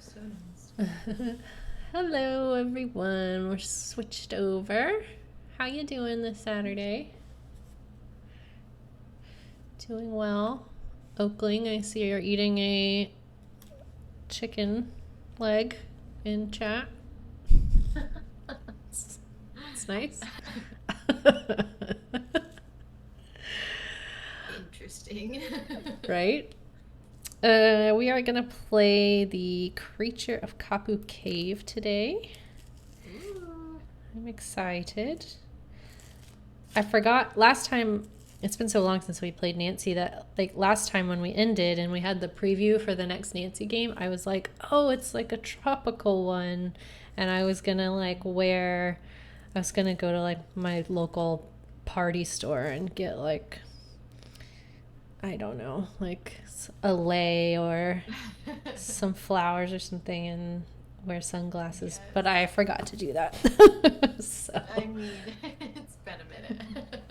So nice. Hello, everyone. We're switched over. How you doing this Saturday? Doing well. Oakling, I see you're eating a chicken leg in chat. It's nice. Interesting. Right? We are going to play the Creature of Kapu Cave today. Ooh. I'm excited. I forgot last time, it's been so long since we played Nancy that like last time when we ended and we had the preview for the next Nancy game, I was like, oh, it's like a tropical one. And I was going to go to like my local party store and get like, I don't know, like a lei or some flowers or something and wear sunglasses. Yes. But I forgot to do that. So. I mean, it's been a minute.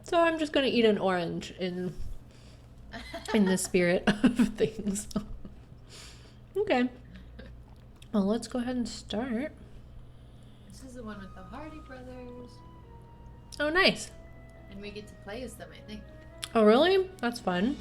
So I'm just going to eat an orange in the spirit of things. Okay. Well, let's go ahead and start. This is the one with the Hardy brothers. Oh, nice. And we get to play as them, I think. Oh, really? That's fun.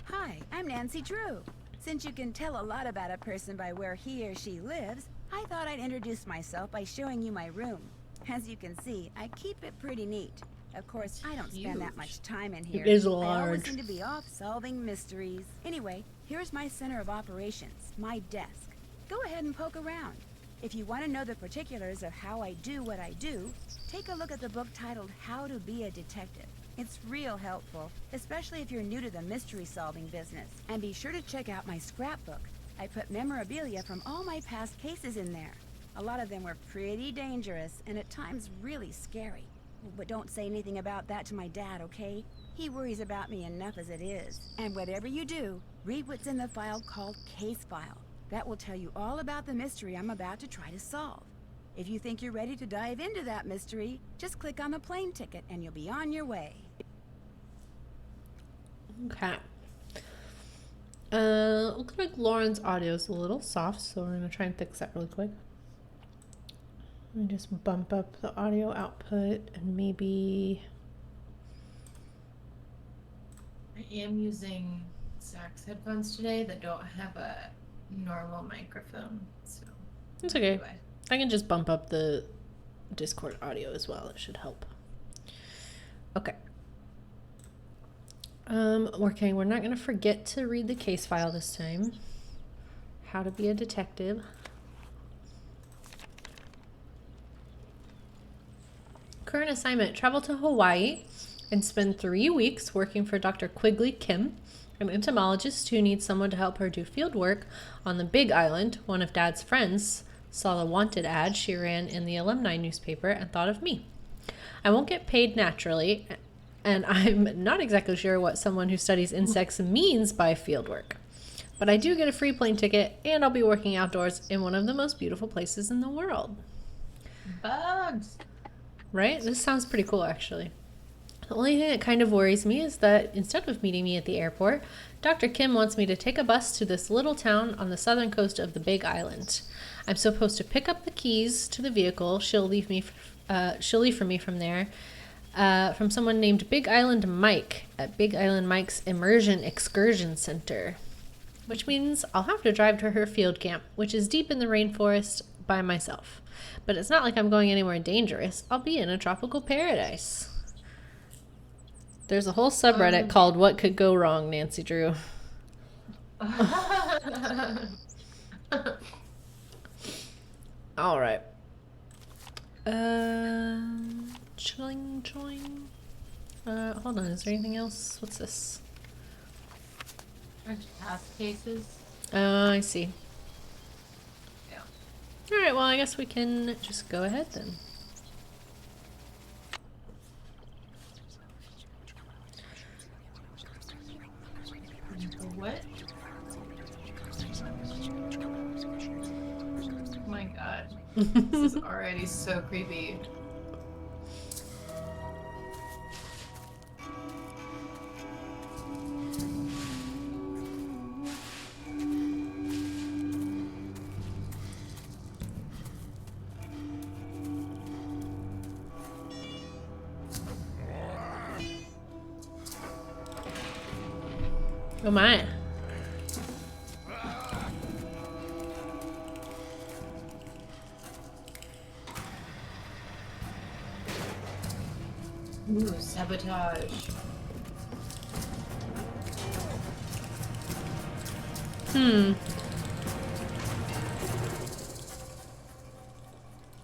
Hi, I'm Nancy Drew. Since you can tell a lot about a person by where he or she lives, I thought I'd introduce myself by showing you my room. As you can see, I keep it pretty neat. Of course, I don't spend that much time in here. It is I always large. seem to be off solving mysteries. Anyway, here's my center of operations, my desk. Go ahead and poke around. If you want to know the particulars of how I do what I do, take a look at the book titled How to Be a Detective. It's real helpful, especially if you're new to the mystery-solving business. And be sure to check out my scrapbook. I put memorabilia from all my past cases in there. A lot of them were pretty dangerous and at times really scary. But don't say anything about that to my dad, okay? He worries about me enough as it is. And whatever you do, read what's in the file called Case File. That will tell you all about the mystery I'm about to try to solve. If you think you're ready to dive into that mystery, just click on the plane ticket and you'll be on your way. Okay. Looks like Lauren's audio is a little soft, so we're going to try and fix that really quick. Let me just bump up the audio output and maybe... I am using Zach's headphones today that don't have a normal microphone, so... It's okay. I can just bump up the Discord audio as well. It should help. Okay. Okay, we're not going to forget to read the case file this time. How to be a detective. Current assignment, travel to Hawaii and spend 3 weeks working for Dr. Quigley Kim, an entomologist who needs someone to help her do field work on the Big Island. One of Dad's friends saw the wanted ad she ran in the alumni newspaper and thought of me. I won't get paid naturally, and I'm not exactly sure what someone who studies insects means by field work. But I do get a free plane ticket, and I'll be working outdoors in one of the most beautiful places in the world. Bugs! Right? This sounds pretty cool, actually. The only thing that kind of worries me is that instead of meeting me at the airport, Dr. Kim wants me to take a bus to this little town on the southern coast of the Big Island. I'm supposed to pick up the keys to the vehicle. She'll leave for me from there, from someone named Big Island Mike at Big Island Mike's Immersion Excursion Center, which means I'll have to drive to her field camp, which is deep in the rainforest by myself. But it's not like I'm going anywhere dangerous. I'll be in a tropical paradise. There's a whole subreddit called What Could Go Wrong, Nancy Drew. All right. Chilling. Hold on. Is there anything else? What's this? There's past cases. I see. Yeah. All right. Well, I guess we can just go ahead then. What? Oh my god. This is already so creepy. Oh my. Ooh, sabotage.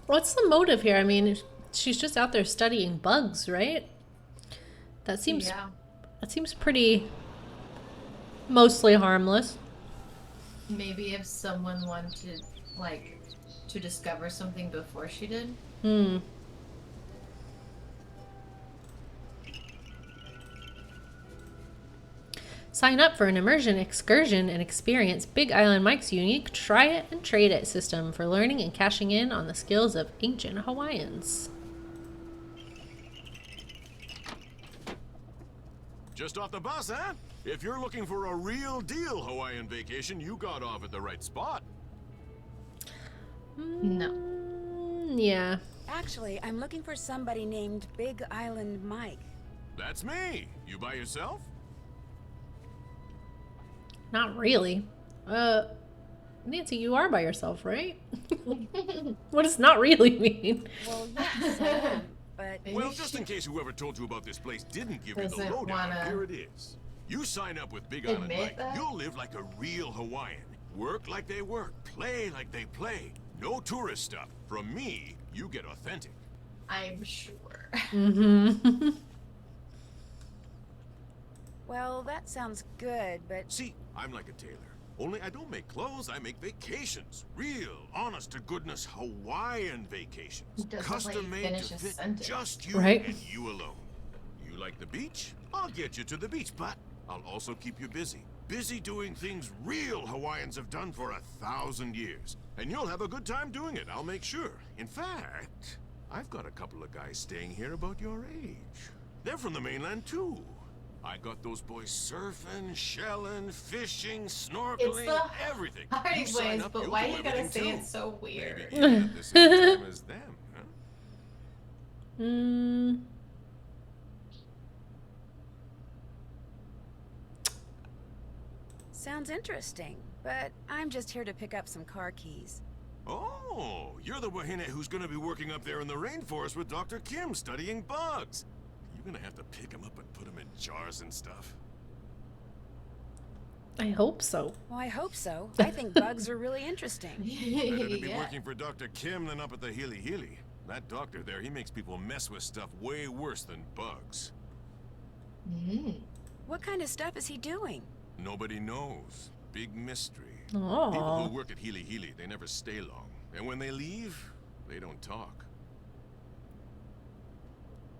What's the motive here? I mean, she's just out there studying bugs, right? That seems Yeah. that seems pretty mostly harmless. Maybe if someone wanted, like, to discover something before she did. Hmm. Sign up for an immersion excursion and experience Big Island Mike's unique try it and trade it system for learning and cashing in on the skills of ancient Hawaiians. Just off the bus, huh? If you're looking for a real deal Hawaiian vacation, you got off at the right spot. No. Yeah. Actually, I'm looking for somebody named Big Island Mike. That's me. You by yourself? Not really. Nancy, you are by yourself, right? What does not really mean? Well, yes, I am, but Maybe Well, just she in case whoever told you about this place didn't give you the doesn't lowdown, wanna here it is. You sign up with Big Island admit Mike, that? you'll live like a real Hawaiian. Work like they work, play like they play. No tourist stuff. From me, you get authentic. I'm sure. Mm-hmm. well, that sounds good, but See, I'm like a tailor. Only I don't make clothes, I make vacations. Real, honest-to-goodness Hawaiian vacations. Doesn't let you Custom-made finish to a fit sentence. just you Right. and you alone. You like the beach? I'll get you to the beach, but I'll also keep you busy. Busy doing things real Hawaiians have done for 1,000 years. And you'll have a good time doing it, I'll make sure. In fact, I've got a couple of guys staying here about your age. They're from the mainland, too. I got those boys surfing, shelling, fishing, snorkeling, the everything. Party You sign ways, up, but you'll why do you gotta everything, say too. it so weird? Maybe even at the same time as them, huh? Mm. sounds interesting. But I'm just here to pick up some car keys. Oh, you're the wahine who's gonna be working up there in the rainforest with Dr. Kim studying bugs. You're gonna have to pick them up and put them in jars and stuff. I hope so. Well, I hope so. I think bugs are really interesting. Better to be Yeah. working for Dr. Kim than up at the Hili Hili. That doctor there, he makes people mess with stuff way worse than bugs. Mm. What kind of stuff is he doing? Nobody knows. Big mystery. People Oh. who work at Hili Hili, they never stay long. And when they leave, they don't talk.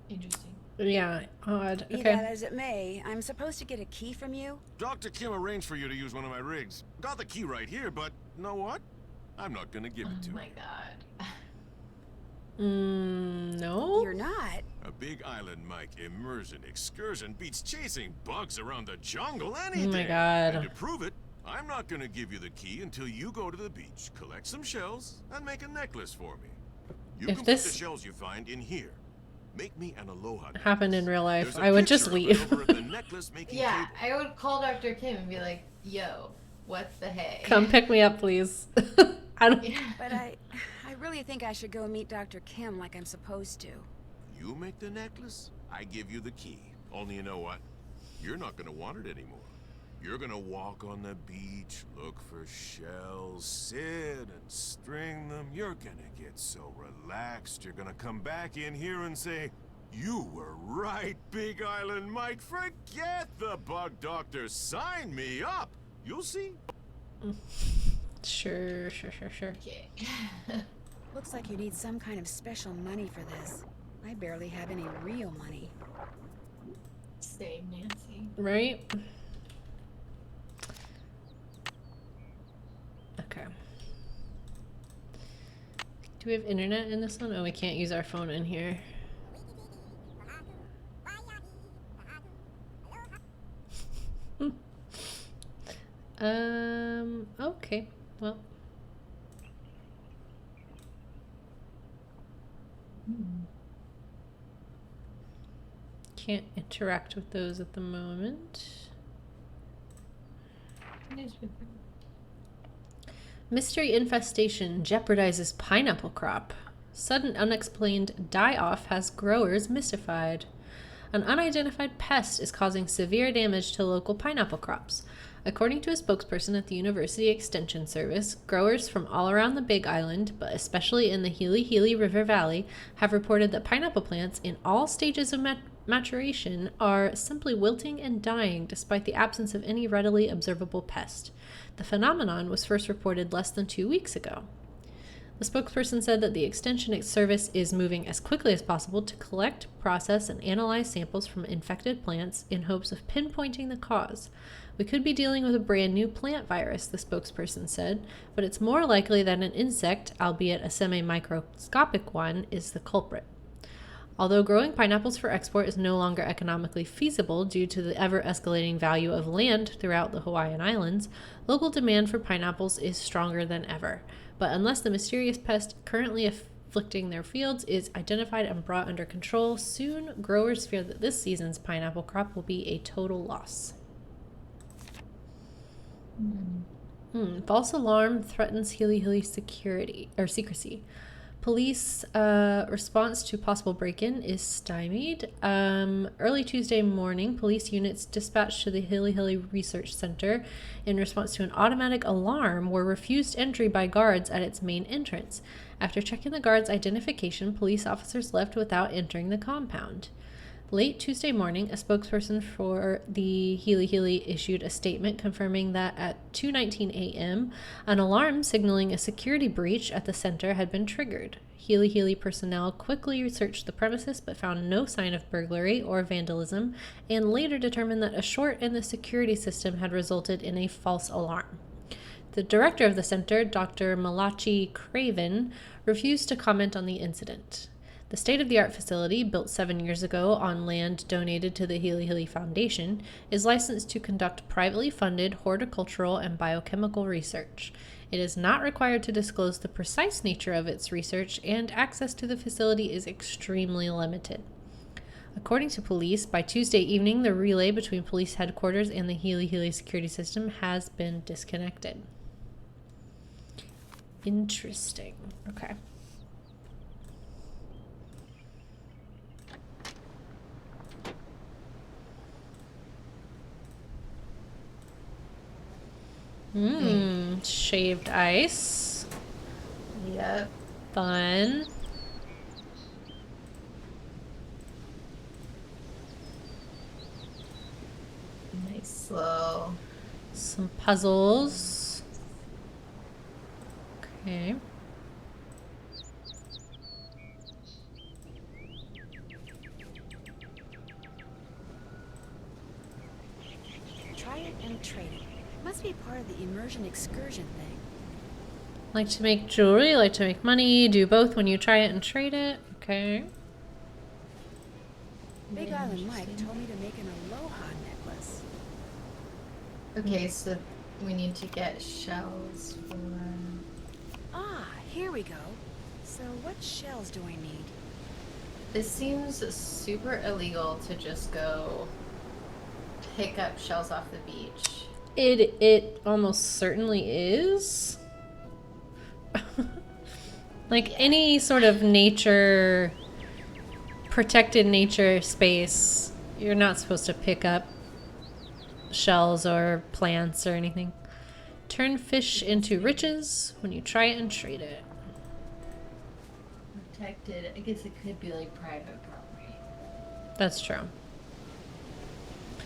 Interesting. Yeah, odd. Be Okay. that as it may, I'm supposed to get a key from you? Dr. Kim arranged for you to use one of my rigs. Got the key right here, but know what? I'm not gonna give it to Oh you. my god. No? You're not. A Big Island Mike immersion excursion beats chasing bugs around the jungle Oh any my day. God. And to prove it, I'm not gonna give you the key until you go to the beach, collect some shells, and make a necklace for me. You If can this- put the shells you find in here. Make me an aloha necklace. Happened in real life, There's a I would just picture of it leave. over at the necklace making Yeah, table. I would call Dr. Kim and be like, yo, what the hey? Come pick me up, please. I don't. Yeah. But I really think I should go meet Dr. Kim like I'm supposed to. You make the necklace, I give you the key. Only you know what? You're not gonna want it anymore. You're gonna walk on the beach, look for shells, sit and string them. You're gonna get so relaxed, you're gonna come back in here and say, you were right, Big Island Mike. Forget the bug doctor. Sign me up. You'll see. Sure. Okay. Looks like you need some kind of special money for this. I barely have any real money. Same, Nancy. Right? Okay. Do we have internet in this one? Oh, we can't use our phone in here. Okay. Well, can't interact with those at the moment. Mystery infestation jeopardizes pineapple crop. Sudden unexplained die-off has growers mystified. An unidentified pest is causing severe damage to local pineapple crops. According to a spokesperson at the University Extension Service, growers from all around the Big Island, but especially in the Healy River Valley, have reported that pineapple plants in all stages of maturation are simply wilting and dying despite the absence of any readily observable pest. The phenomenon was first reported less than 2 weeks ago. The spokesperson said that the Extension Service is moving as quickly as possible to collect, process, and analyze samples from infected plants in hopes of pinpointing the cause. We could be dealing with a brand new plant virus, the spokesperson said, but it's more likely that an insect, albeit a semi-microscopic one, is the culprit. Although growing pineapples for export is no longer economically feasible due to the ever-escalating value of land throughout the Hawaiian Islands, local demand for pineapples is stronger than ever. But unless the mysterious pest currently afflicting their fields is identified and brought under control, soon growers fear that this season's pineapple crop will be a total loss. False alarm threatens Healy secrecy. Police response to possible break-in is stymied. Early Tuesday morning, police units dispatched to the Healy Research Center in response to an automatic alarm were refused entry by guards at its main entrance. After checking the guards' identification, police officers left without entering the compound. Late Tuesday morning, a spokesperson for the Healy issued a statement confirming that at 2:19 a.m., an alarm signaling a security breach at the center had been triggered. Healy personnel quickly searched the premises but found no sign of burglary or vandalism, and later determined that a short in the security system had resulted in a false alarm. The director of the center, Dr. Malachi Craven, refused to comment on the incident. The state-of-the-art facility, built 7 years ago on land donated to the Healy Foundation, is licensed to conduct privately funded horticultural and biochemical research. It is not required to disclose the precise nature of its research, and access to the facility is extremely limited. According to police, by Tuesday evening, the relay between police headquarters and the Healy security system has been disconnected. Interesting. Okay. Shaved ice. Yep. Fun. Nice slow. Some puzzles. Okay. Try it and trade it. Must be part of the immersion excursion thing. Like to make jewelry, like to make money, do both when you try it and trade it. Okay. Big Island Mike told me to make an aloha necklace. Okay, so we need to get shells for... Ah, here we go. So what shells do I need? This seems super illegal to just go pick up shells off the beach. It almost certainly is. Like any sort of nature, protected nature space, you're not supposed to pick up shells or plants or anything. Turn fish into riches when you try it and trade it. Protected, I guess it could be like private property. That's true.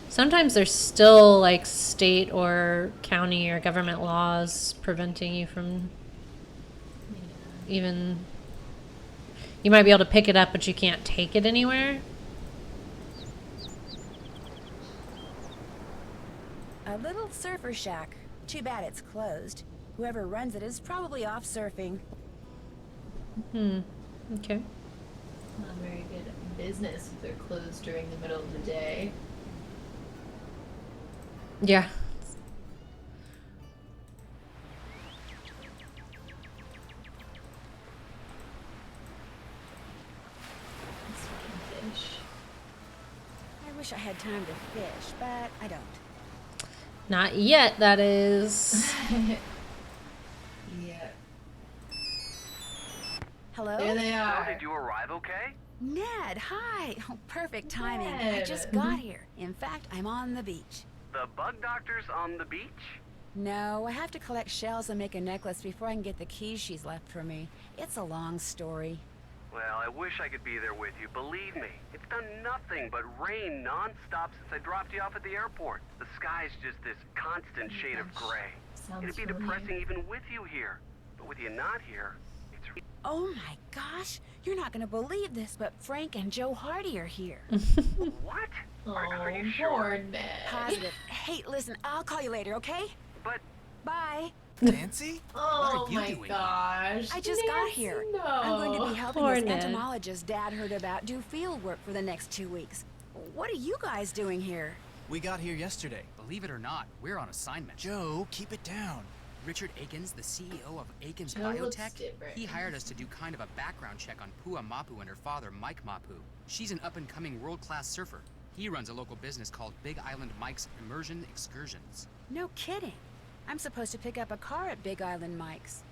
Sometimes there's still like state or county or government laws preventing you from even... You might be able to pick it up, but you can't take it anywhere. A little surfer shack. Too bad it's closed. Whoever runs it is probably off surfing. Okay. Not very good business if they're closed during the middle of the day. Yeah. Let's fish. I wish I had time to fish, but I don't. Not yet, that is. Yeah. Hello? There they So, are. did you arrive okay? Ned, hi. Oh, perfect timing. I Ned. just got here. In fact, I'm on the beach. The bug doctor's on the beach? No, I have to collect shells and make a necklace before I can get the keys she's left for me. It's a long story. Well, I wish I could be there with you. Believe me, it's done nothing but rain non-stop since I dropped you off at the airport. The sky's just this constant shade of gray. Sounds It'd be familiar. depressing even with you here. But with you not here, it's... Oh my gosh, you're not gonna believe this, but Frank and Joe Hardy are here. What? Oh, Are you poor sure? Ned. Positive. Hey, listen, I'll call you later, okay? But Bye. Nancy? Oh what are you my doing? gosh. I just got Nancy, here. No. I'm going to be helping Poor this Ned. entomologist Dad heard about do field work for the next 2 weeks. What are you guys doing here? We got here yesterday. Believe it or not, we're on assignment. Joe, keep it down. Richard Akins, the CEO of Akins Joe looks Biotech, different. he hired us to do kind of a background check on Pua Mapu and her father, Mike Mapu. She's an up-and-coming world-class surfer. He runs a local business called Big Island Mike's Immersion Excursions. No kidding. I'm supposed to pick up a car at Big Island Mike's.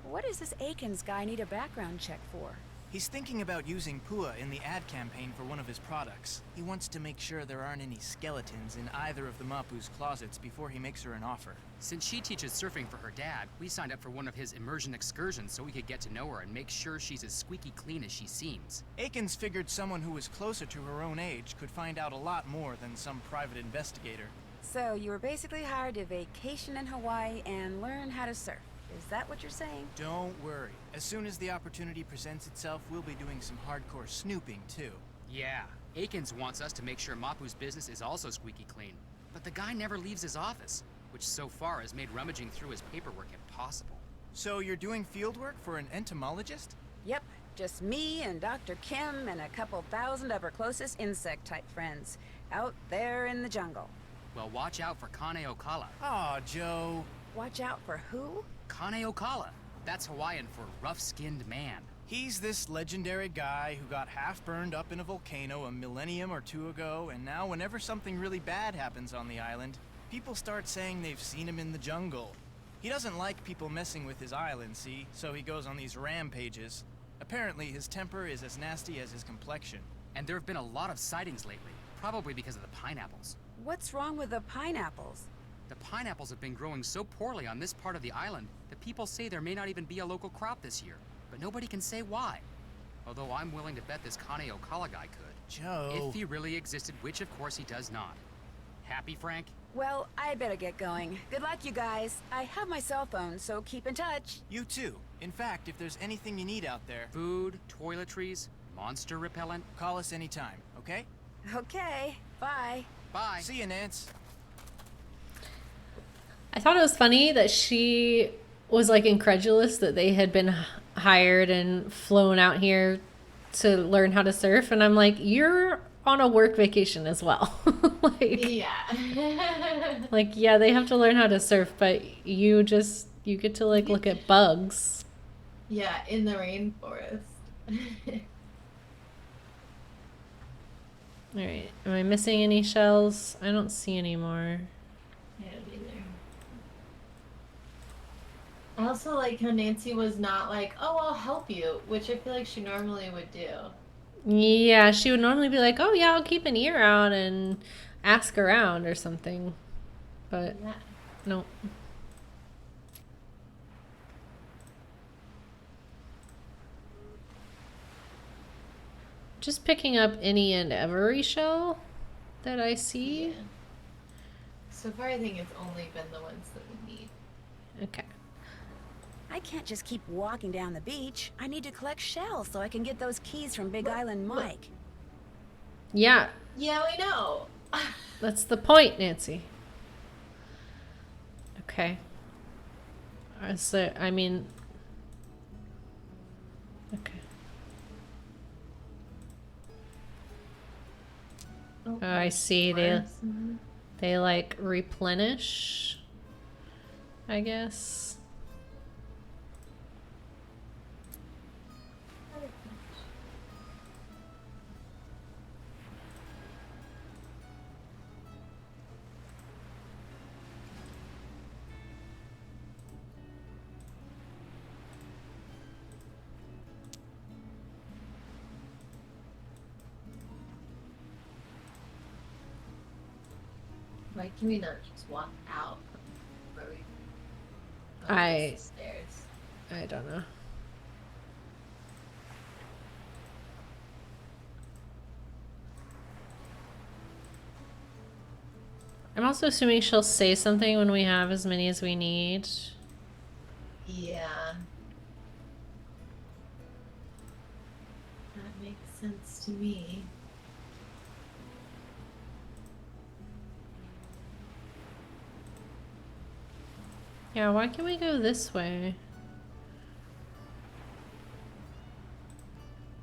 What does this Akins guy need a background check for? He's thinking about using Pua in the ad campaign for one of his products. He wants to make sure there aren't any skeletons in either of the Mapu's closets before he makes her an offer. Since she teaches surfing for her dad, we signed up for one of his immersion excursions so we could get to know her and make sure she's as squeaky clean as she seems. Akins figured someone who was closer to her own age could find out a lot more than some private investigator. So you were basically hired to vacation in Hawaii and learn how to surf. Is that what you're saying? Don't worry. As soon as the opportunity presents itself, we'll be doing some hardcore snooping, too. Yeah, Akins wants us to make sure Mapu's business is also squeaky clean. But the guy never leaves his office, which so far has made rummaging through his paperwork impossible. So you're doing field work for an entomologist? Yep, just me and Dr. Kim and a couple thousand of her closest insect-type friends. Out there in the jungle. Well, watch out for Kane Okala. Aw, Joe. Watch out for who? Kane Okala. That's Hawaiian for rough-skinned man. He's this legendary guy who got half burned up in a volcano a millennium or two ago, and now whenever something really bad happens on the island, people start saying they've seen him in the jungle. He doesn't like people messing with his island, see, so he goes on these rampages. Apparently, his temper is as nasty as his complexion. And there have been a lot of sightings lately, probably because of the pineapples. What's wrong with the pineapples? The pineapples have been growing so poorly on this part of the island that people say there may not even be a local crop this year. But nobody can say why. Although I'm willing to bet this Kane Okala guy could. Joe. If he really existed, which of course he does not. Happy, Frank? Well, I better get going. Good luck, you guys. I have my cell phone, so keep in touch. You too. In fact, if there's anything you need out there, Food, toiletries, monster repellent. call us anytime, okay? Okay, bye. Bye. See you, Nance. I thought it was funny that she was like incredulous that they had been hired and flown out here to learn how to surf. And I'm like, you're on a work vacation as well. Yeah. Like, yeah, they have to learn how to surf, but you get to like look at bugs. Yeah, in the rainforest. All right. Am I missing any shells? I don't see any more. I don't either. I also like how Nancy was not like, oh, I'll help you, which I feel like she normally would do. Yeah, she would normally be like, oh, yeah, I'll keep an ear out and ask around or something. But Yeah. no. Just picking up any and every shell that I see. Yeah. So far, I think it's only been the ones that we need. Okay. I can't just keep walking down the beach. I need to collect shells so I can get those keys from Big Island Mike. Yeah, Yeah, we know. that's the point, Nancy. Okay. So, I mean... Okay. Oh, I see. They like replenish, I guess. Why can we not just walk out where we I stairs? don't know. I'm also assuming she'll say something when we have as many as we need. Yeah. That makes sense to me. Yeah, why can't we go this way?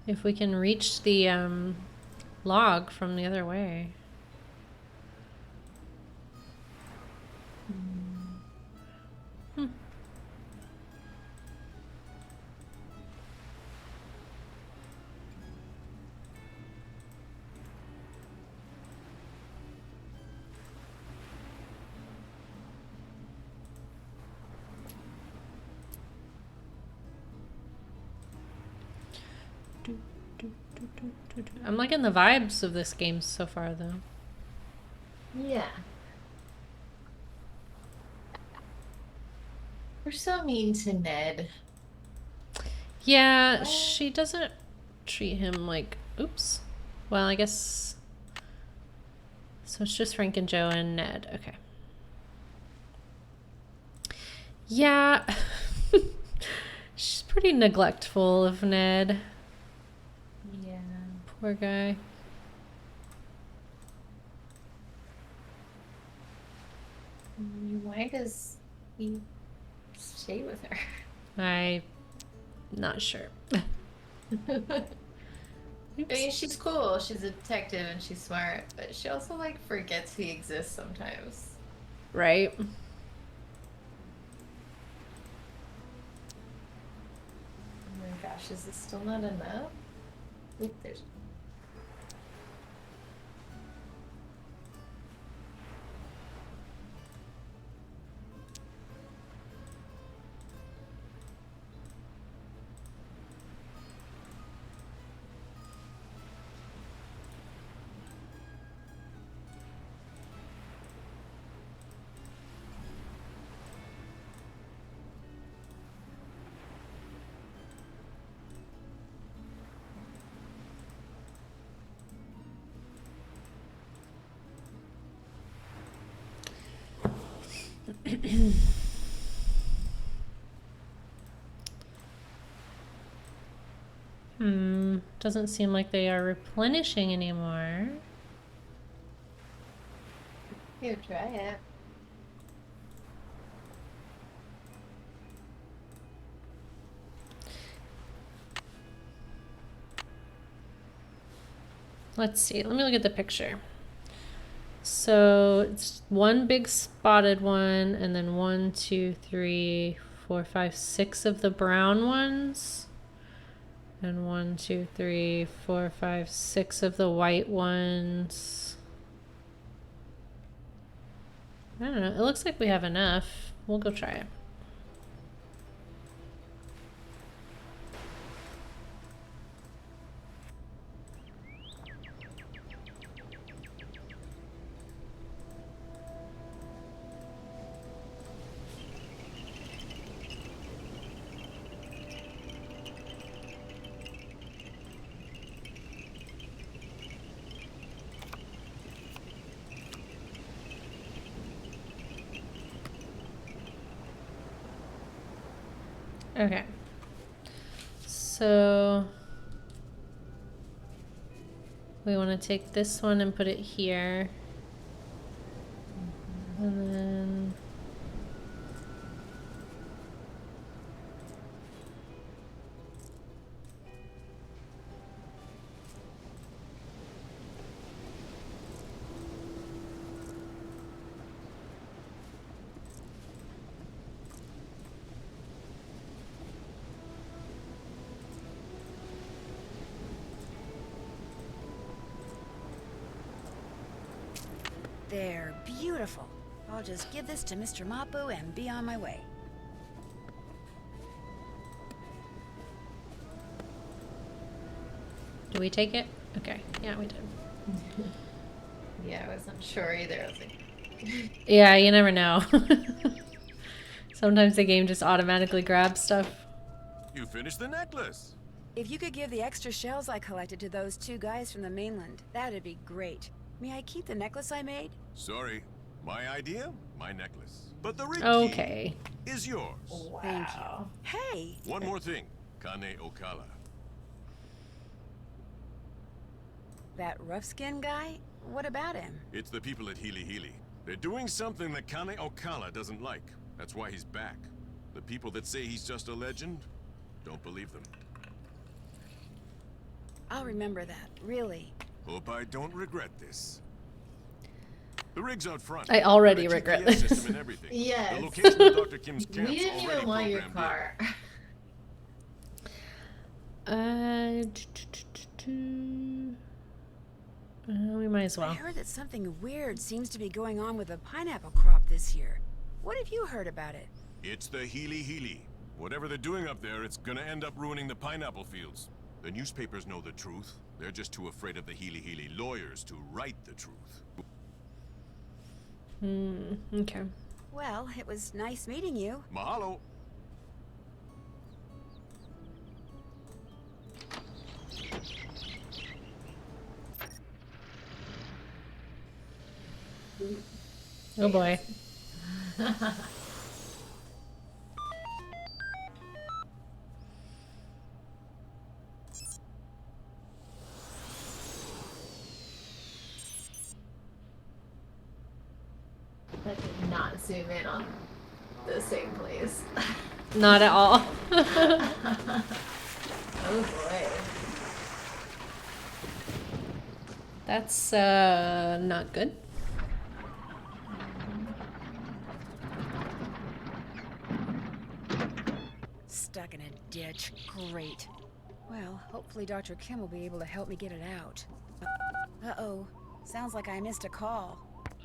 If we can reach the log from the other way. Hmm. I'm liking the vibes of this game so far, though. Yeah. We're so mean to Ned. Yeah, she doesn't treat him like... Oops. Well, I guess... So it's just Frank and Joe and Ned. Okay. Yeah. She's pretty neglectful of Ned. Yeah. Poor guy. Why does he stay with her? I'm not sure. I mean, she's cool. She's a detective and she's smart, but she also like forgets he exists sometimes. Right? Oh my gosh, is this still not enough? Oop, there's. Doesn't seem like they are replenishing anymore. Here, try it. Let's see. Let me look at the picture. So it's one big spotted one, and then 1, 2, 3, 4, 5, 6 of the brown ones. And 1, 2, 3, 4, 5, 6 of the white ones. I don't know. It looks like we have enough. We'll go try it. Okay. So we want to take this one and put it here. And then They're beautiful. I'll just give this to Mr. Mapu and be on my way. do we take it? Okay. Yeah, we did. Yeah, I wasn't sure either. I was like, Yeah, you never know. Sometimes the game just automatically grabs stuff. You finished the necklace. If you could give the extra shells I collected to those 2 guys from the mainland, that'd be great. May I keep the necklace I made? Sorry. My idea, my necklace. But the rig Okay. key is yours. Thank you. Hey! One more thing. Kane Okala. That rough-skinned guy? What about him? It's the people at Healy Healy. They're doing something that Kane Okala doesn't like. That's why he's back. The people that say he's just a legend, don't believe them. I'll remember that, really. Hope I don't regret this. The rig's out front. I already Got a regret GPS this. system and everything. Yes. The location of Dr. Kim's camp's We didn't already even want your programmed in. car. We might as I well. heard that something weird seems to be going on with the pineapple crop this year. What have you heard about it? It's the Healy Healy. Whatever they're doing up there, it's gonna end up ruining the pineapple fields. The newspapers know the truth. They're just too afraid of the Healy Healy lawyers to write the truth. Okay. Well, it was nice meeting you. Mahalo. Oh boy. I did not zoom in on the same place. Not at all. Oh boy. That's not good. Stuck in a ditch. Great. Well, hopefully Dr. Kim will be able to help me get it out. Uh-oh. Sounds like I missed a call.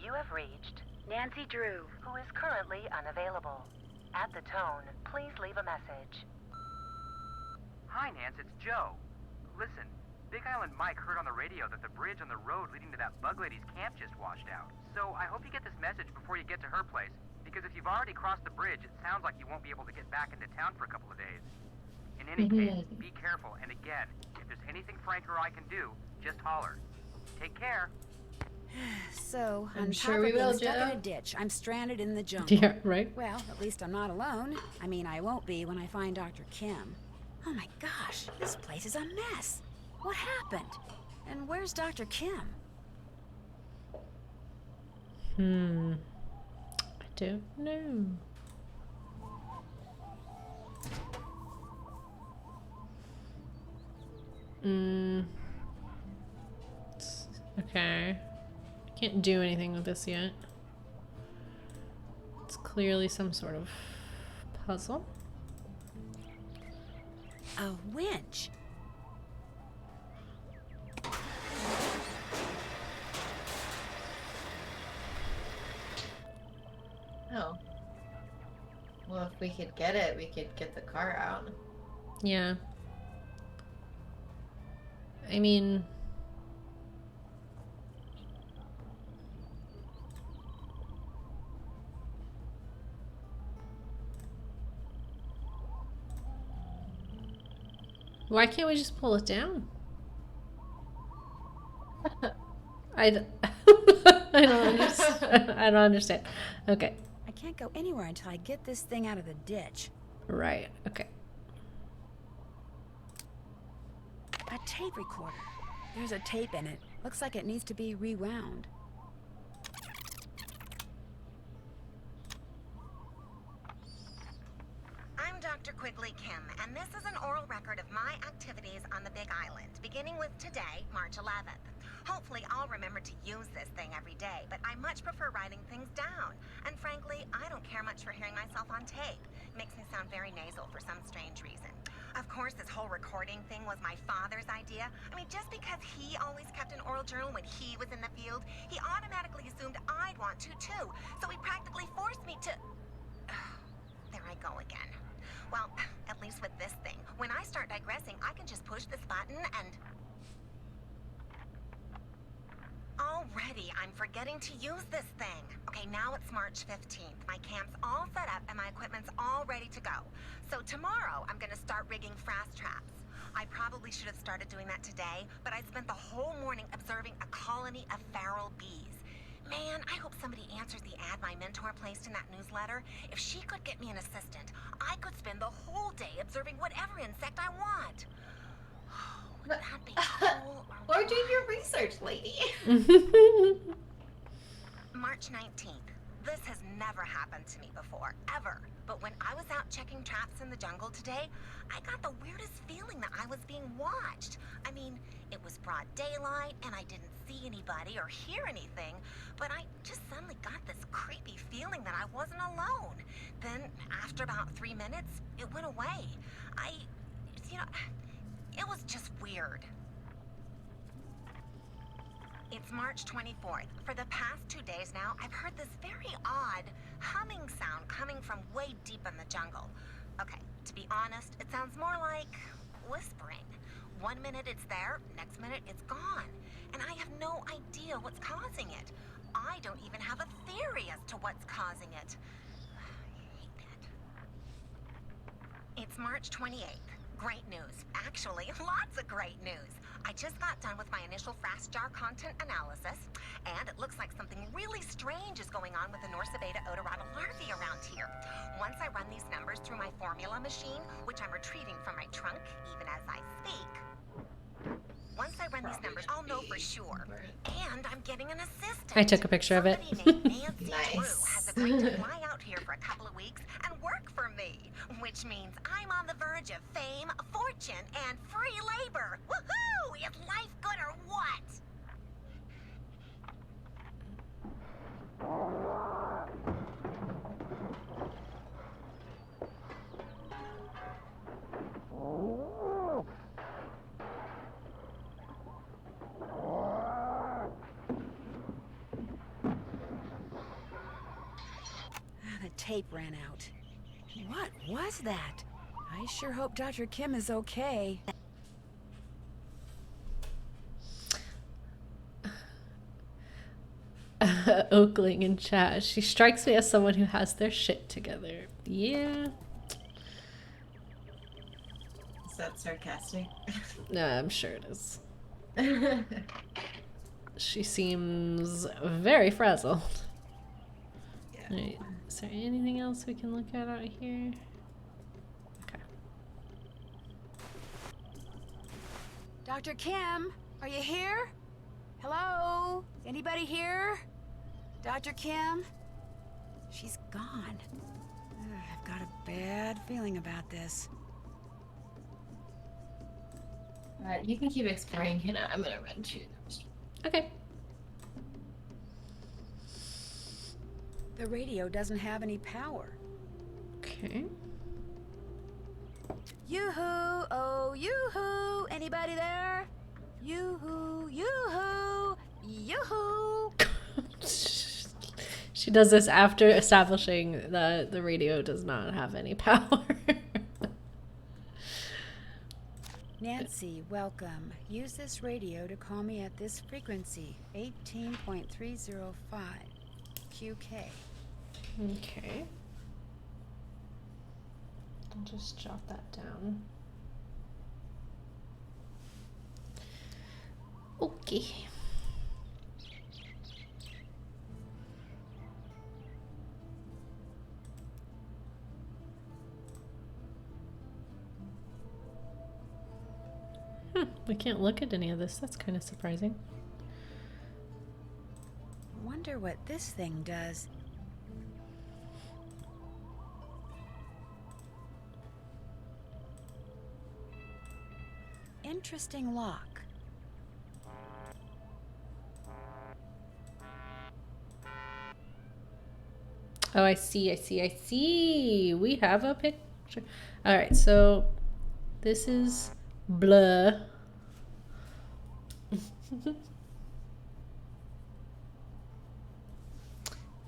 You have reached Nancy Drew, who is currently unavailable. At the tone, please leave a message. Hi, Nance, it's Joe. Listen, Big Island Mike heard on the radio that the bridge on the road leading to that bug lady's camp just washed out. So I hope you get this message before you get to her place, because if you've already crossed the bridge, it sounds like you won't be able to get back into town for a couple of days. In any case, be careful, and again, if there's anything Frank or I can do, just holler. Take care. So, I'm on sure top we of being will, stuck in Joe. a ditch, I'm stranded in the jungle. Yeah, right? Well, at least I'm not alone. I mean, I won't be when I find Dr. Kim. Oh my gosh, this place is a mess. What happened? And where's Dr. Kim? I don't know. Okay. Can't do anything with this yet. It's clearly some sort of puzzle. A winch. Oh. Well, if we could get it, we could get the car out. Yeah. I mean... Why can't we just pull it down? I don't understand. I don't understand. Okay. I can't go anywhere until I get this thing out of the ditch. Right. Okay. A tape recorder. There's a tape in it. Looks like it needs to be rewound. I'm Dr. Quigley Kim, and this is an oral record of my activities on the Big Island, beginning with today, March 11th. Hopefully I'll remember to use this thing every day, but I much prefer writing things down. And frankly, I don't care much for hearing myself on tape. It makes me sound very nasal for some strange reason. Of course, this whole recording thing was my father's idea. I mean, just because he always kept an oral journal when he was in the field, he automatically assumed I'd want to too. So he practically forced me to... There I go again. Well, at least with this thing, when I start digressing, I can just push this button and... Already, I'm I'm forgetting to use this thing. Okay, now it's March 15th. My camp's all set up and my equipment's all ready to go. So tomorrow, I'm gonna start rigging fast traps. I probably should have started doing that today, but I spent the whole morning observing a colony of feral bees. Man, I hope somebody answers the ad my mentor placed in that newsletter. If she could get me an assistant, I could spend the whole day observing whatever insect I want. Would that be cool Or do your research, lady. March 19th. This has never happened to me before, ever. But when I was out checking traps in the jungle today, I got the weirdest feeling that I was being watched. I mean, it was broad daylight and I didn't see anybody or hear anything, but I just suddenly got this creepy feeling that I wasn't alone. Then, after about 3 minutes, it went away. It was just weird. It's March 24th. For the past 2 days now, I've heard this very odd humming sound coming from way deep in the jungle. Okay, to be honest, it sounds more like whispering. 1 minute it's there, next minute it's gone. And I have no idea what's causing it. I don't even have a theory as to what's causing it. I hate it. It's March 28th. Great news. Actually, lots of great news. I just got done with my initial fast jar content analysis, and it looks like something really strange is going on with the Norsa beta odorata larvae around here. Once I run these numbers through my formula machine, which I'm retrieving from my trunk even as I speak, once I run these numbers, I'll know for sure. And I'm getting an assistant. I took a picture of it. Somebody named Nancy Nice. Drew has agreed to fly out here for a couple of weeks and work for me, which means I'm on the verge of fame, fortune, and free labor. Woohoo! Is life good or what? The tape ran out. What was that? I sure hope Dr. Kim is okay. Oakling in chat. She strikes me as someone who has their shit together. Yeah. Is that sarcastic? No, I'm sure it is. She seems very frazzled. Yeah. Alright, is there anything else we can look at out here? Okay. Dr. Kim, are you here? Hello? Anybody here? Dr. Kim? She's gone. Ugh, I've got a bad feeling about this. You can keep exploring, Hannah. I'm gonna run to the Okay. The radio doesn't have any power. Okay. Yoo-hoo! Oh, yoo-hoo! Anybody there? Yoo-hoo! Yoo-hoo! Yoo-hoo! She does this after establishing that the radio does not have any power. Nancy, welcome. Use this radio to call me at this frequency, 18.305 QK. Okay. I'll just jot that down. Okay. We can't look at any of this. That's kind of surprising. Wonder what this thing does. Interesting lock. Oh, I see. We have a picture. All right, so this is blah.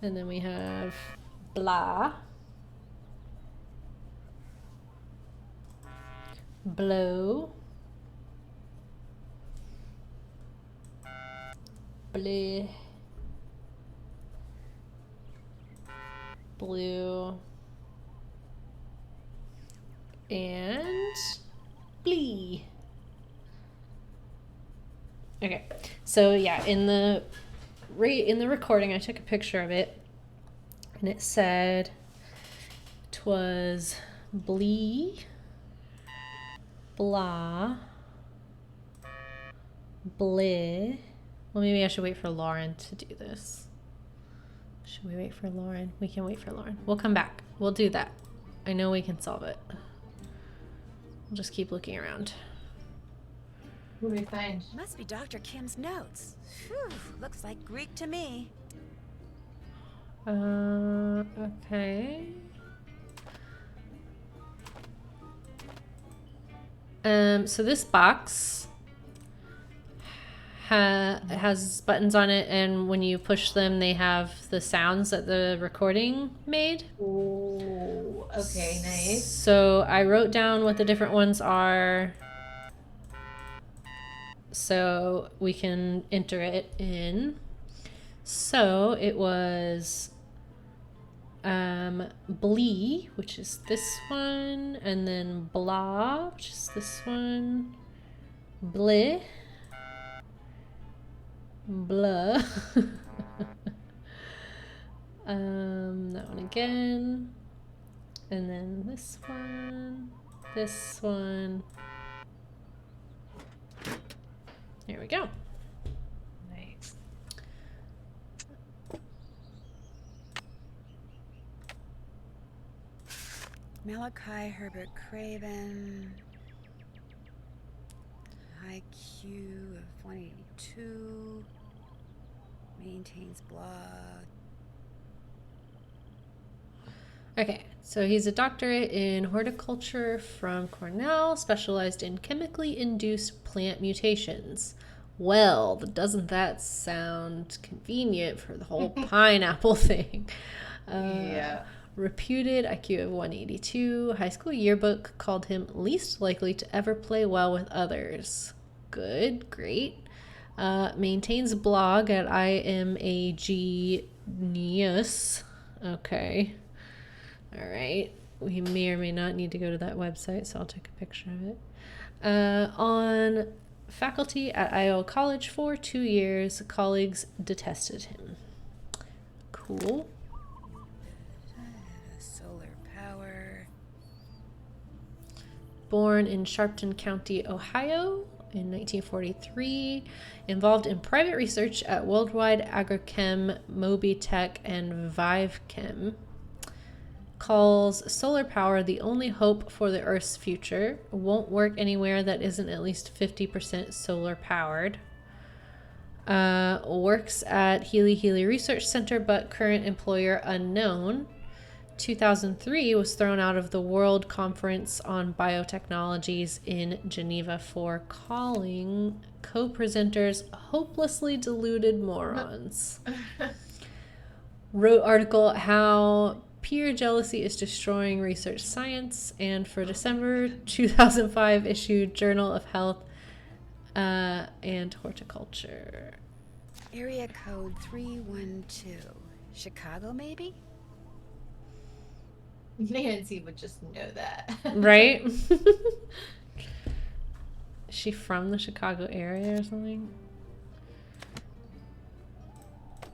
And then we have blah, blow, bleh, blue, and blee. Okay, so yeah, in the recording, I took a picture of it, and it said 'twas blee, blah, bleh. Well, maybe I should wait for Lauren to do this. Should we wait for Lauren? We can wait for Lauren. We'll come back. We'll do that. I know we can solve it. We'll just keep looking around. What do we find? Must be Dr. Kim's notes. Phew, looks like Greek to me. Okay. So this box has buttons on it, and when you push them, they have the sounds that the recording made. Oh, okay, nice. So I wrote down what the different ones are, so we can enter it in. So it was blee, which is this one, and then blah, which is this one, bleh, blah, that one again, and then this one, there we go. Nice. Malachi Herbert Craven. IQ of 182. Maintains blog. Okay, so he's a doctorate in horticulture from Cornell, specialized in chemically induced plant mutations. Well, doesn't that sound convenient for the whole pineapple thing? Yeah. Reputed IQ of 182. High school yearbook called him least likely to ever play well with others. Good, great. Maintains blog at IMAGenius. Okay. All right. We may or may not need to go to that website, so I'll take a picture of it. On faculty at Iowa College for 2 years, colleagues detested him. Cool. Solar power. Born in Sharpton County, Ohio in 1943. Involved in private research at Worldwide Agrochem, Mobitech, and Vivechem. Calls solar power the only hope for the Earth's future. Won't work anywhere that isn't at least 50% solar powered. Works at Healy Research Center, but current employer unknown. 2003 was thrown out of the World Conference on Biotechnologies in Geneva for calling co-presenters hopelessly deluded morons. Wrote article How Peer Jealousy is Destroying Research Science, and for December 2005 issued Journal of Health and Horticulture. Area code 312. Chicago, maybe? Nancy would just know that. Right? Is she from the Chicago area or something?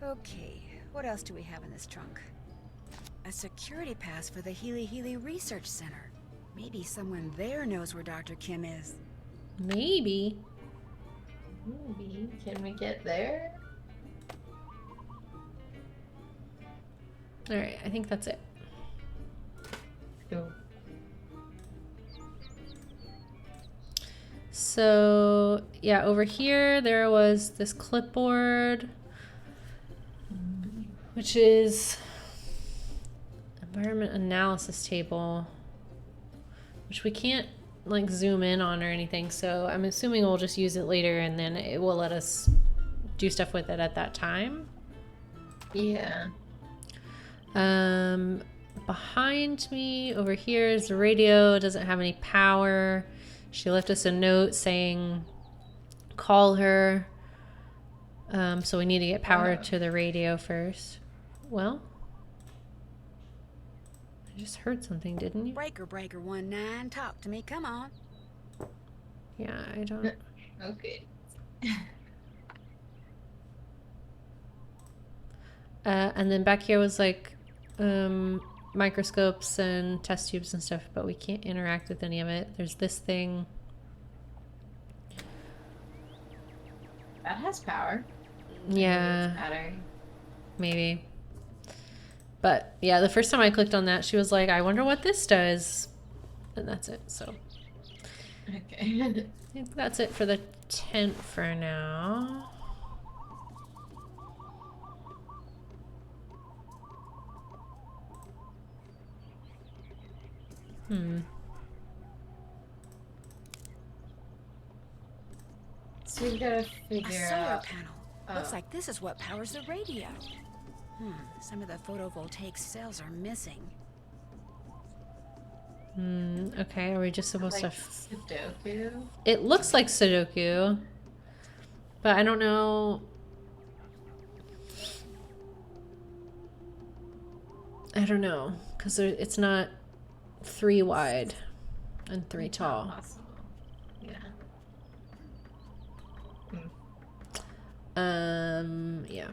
Okay, what else do we have in this trunk? A security pass for the Healy Research Center. Maybe someone there knows where Dr. Kim is. Maybe. Maybe. Can we get there? All right, I think that's it. Cool. So, yeah, over here there was this clipboard, which is environment analysis table, which we can't like zoom in on or anything. So I'm assuming we'll just use it later, and then it will let us do stuff with it at that time. Yeah. Behind me over here is the radio. It doesn't have any power. She left us a note saying call her. So we need to get power to the radio first. Well, You just heard something, didn't you? Breaker 19, talk to me, come on. Yeah, I don't... Okay. And then back here was like microscopes and test tubes and stuff, but we can't interact with any of it. There's this thing. That has power. Yeah, Battery. maybe. But yeah, the first time I clicked on that, she was like, I wonder what this does. And that's it, so. Okay. I think that's it for the tent for now. So we've got to A figure solar out. panel. Oh. Looks like this is what powers the radio. Some of the photovoltaic cells are missing. Okay, are we just supposed Like to... Sudoku. It looks like Sudoku, but I don't know... I don't know, because it's not 3 wide and 3 It's not tall. possible. Yeah. Yeah.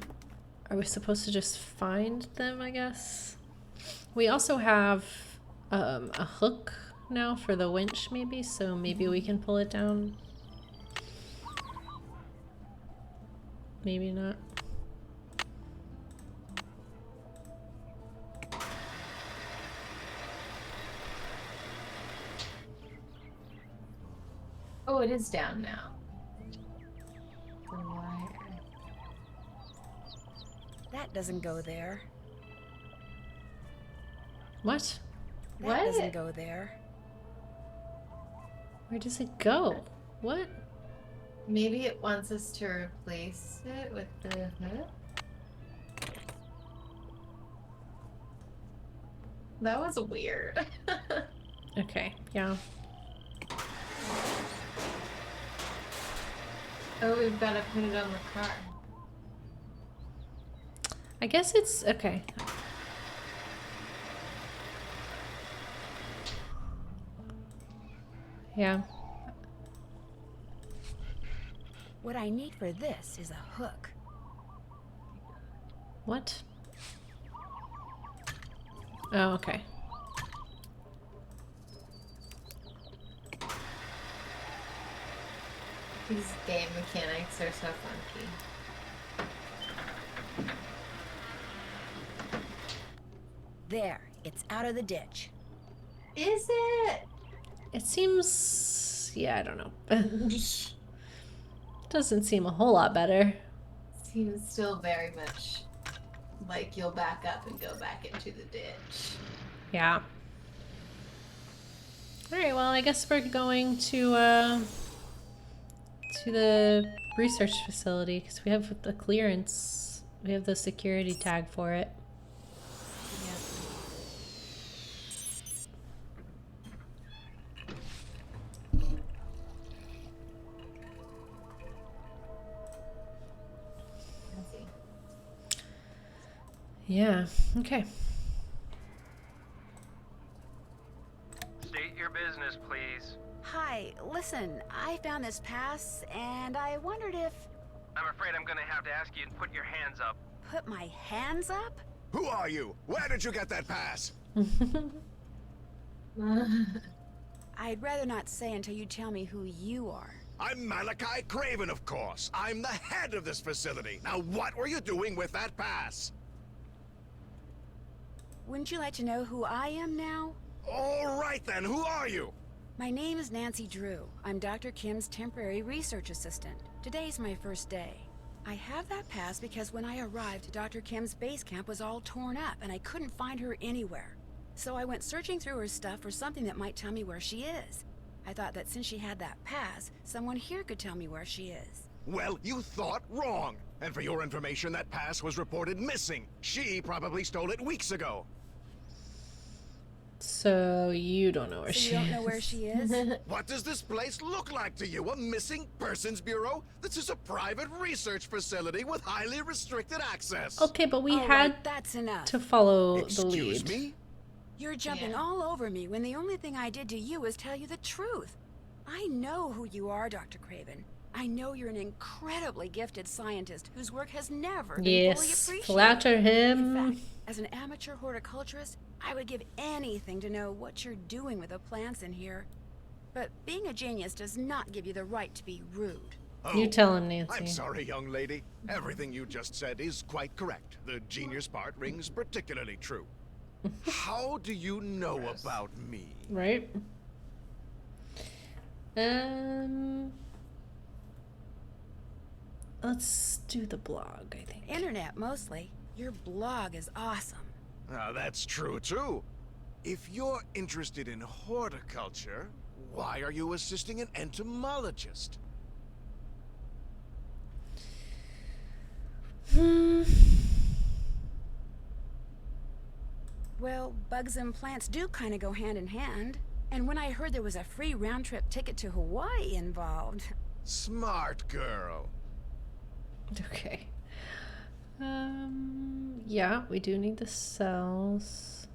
Are we supposed to just find them, I guess? We also have a hook now for the winch, maybe, so maybe we can pull it down. Maybe not. Oh, it is down now. The wire. That doesn't go there. What? That What? doesn't go there. Where does it go? What? Maybe it wants us to replace it with the hook? That was weird. Okay, yeah. Oh, we've got to put it on the car. I guess it's... okay. Yeah. What I need for this is a hook. What? Oh, okay. These game mechanics are so funky. There, it's out of the ditch. Is it? It seems... yeah, I don't know. Doesn't seem a whole lot better. Seems still very much like you'll back up and go back into the ditch. Yeah. Alright, well, I guess we're going to the research facility because we have the clearance. We have the security tag for it. Yeah. Let's see. Yeah, okay. State your business, please. Hi, listen, I found this pass and I wondered if... I'm afraid I'm gonna have to ask you to put your hands up. Put my hands up? Who are you? Where did you get that pass? I'd rather not say until you tell me who you are. I'm Malachi Craven, of course. I'm the head of this facility. Now, what were you doing with that pass? Wouldn't you like to know who I am now? All right, then. Who are you? My name is Nancy Drew. I'm Dr. Kim's temporary research assistant. Today's my first day. I have that pass because when I arrived, Dr. Kim's base camp was all torn up and I couldn't find her anywhere. So I went searching through her stuff for something that might tell me where she is. I thought that since she had that pass, someone here could tell me where she is. Well, you thought wrong. And for your information, that pass was reported missing. She probably stole it weeks ago. So you don't know where So she you don't is. know where she is? What does this place look like to you? A missing persons bureau? This is a private research facility with highly restricted access. Okay, but we All had right, that's enough. to follow the Excuse lead. me? You're jumping Yeah. all over me when the only thing I did to you was tell you the truth. I know who you are, Dr. Craven. I know you're an incredibly gifted scientist whose work has never been fully Yes, appreciated. flatter In him. fact, as an amateur horticulturist, I would give anything to know what you're doing with the plants in here. But being a genius does not give you the right to be rude. You tell him, Nancy. I'm sorry, young lady. Everything you just said is quite correct. The genius part rings particularly true. How do you know about me? Right? Let's do the blog, I think. Internet, mostly. Your blog is awesome. That's true, too. If you're interested in horticulture, why are you assisting an entomologist? Well, bugs and plants do kind of go hand in hand. And when I heard there was a free round-trip ticket to Hawaii involved... Smart girl. Okay. Yeah, we do need the cells.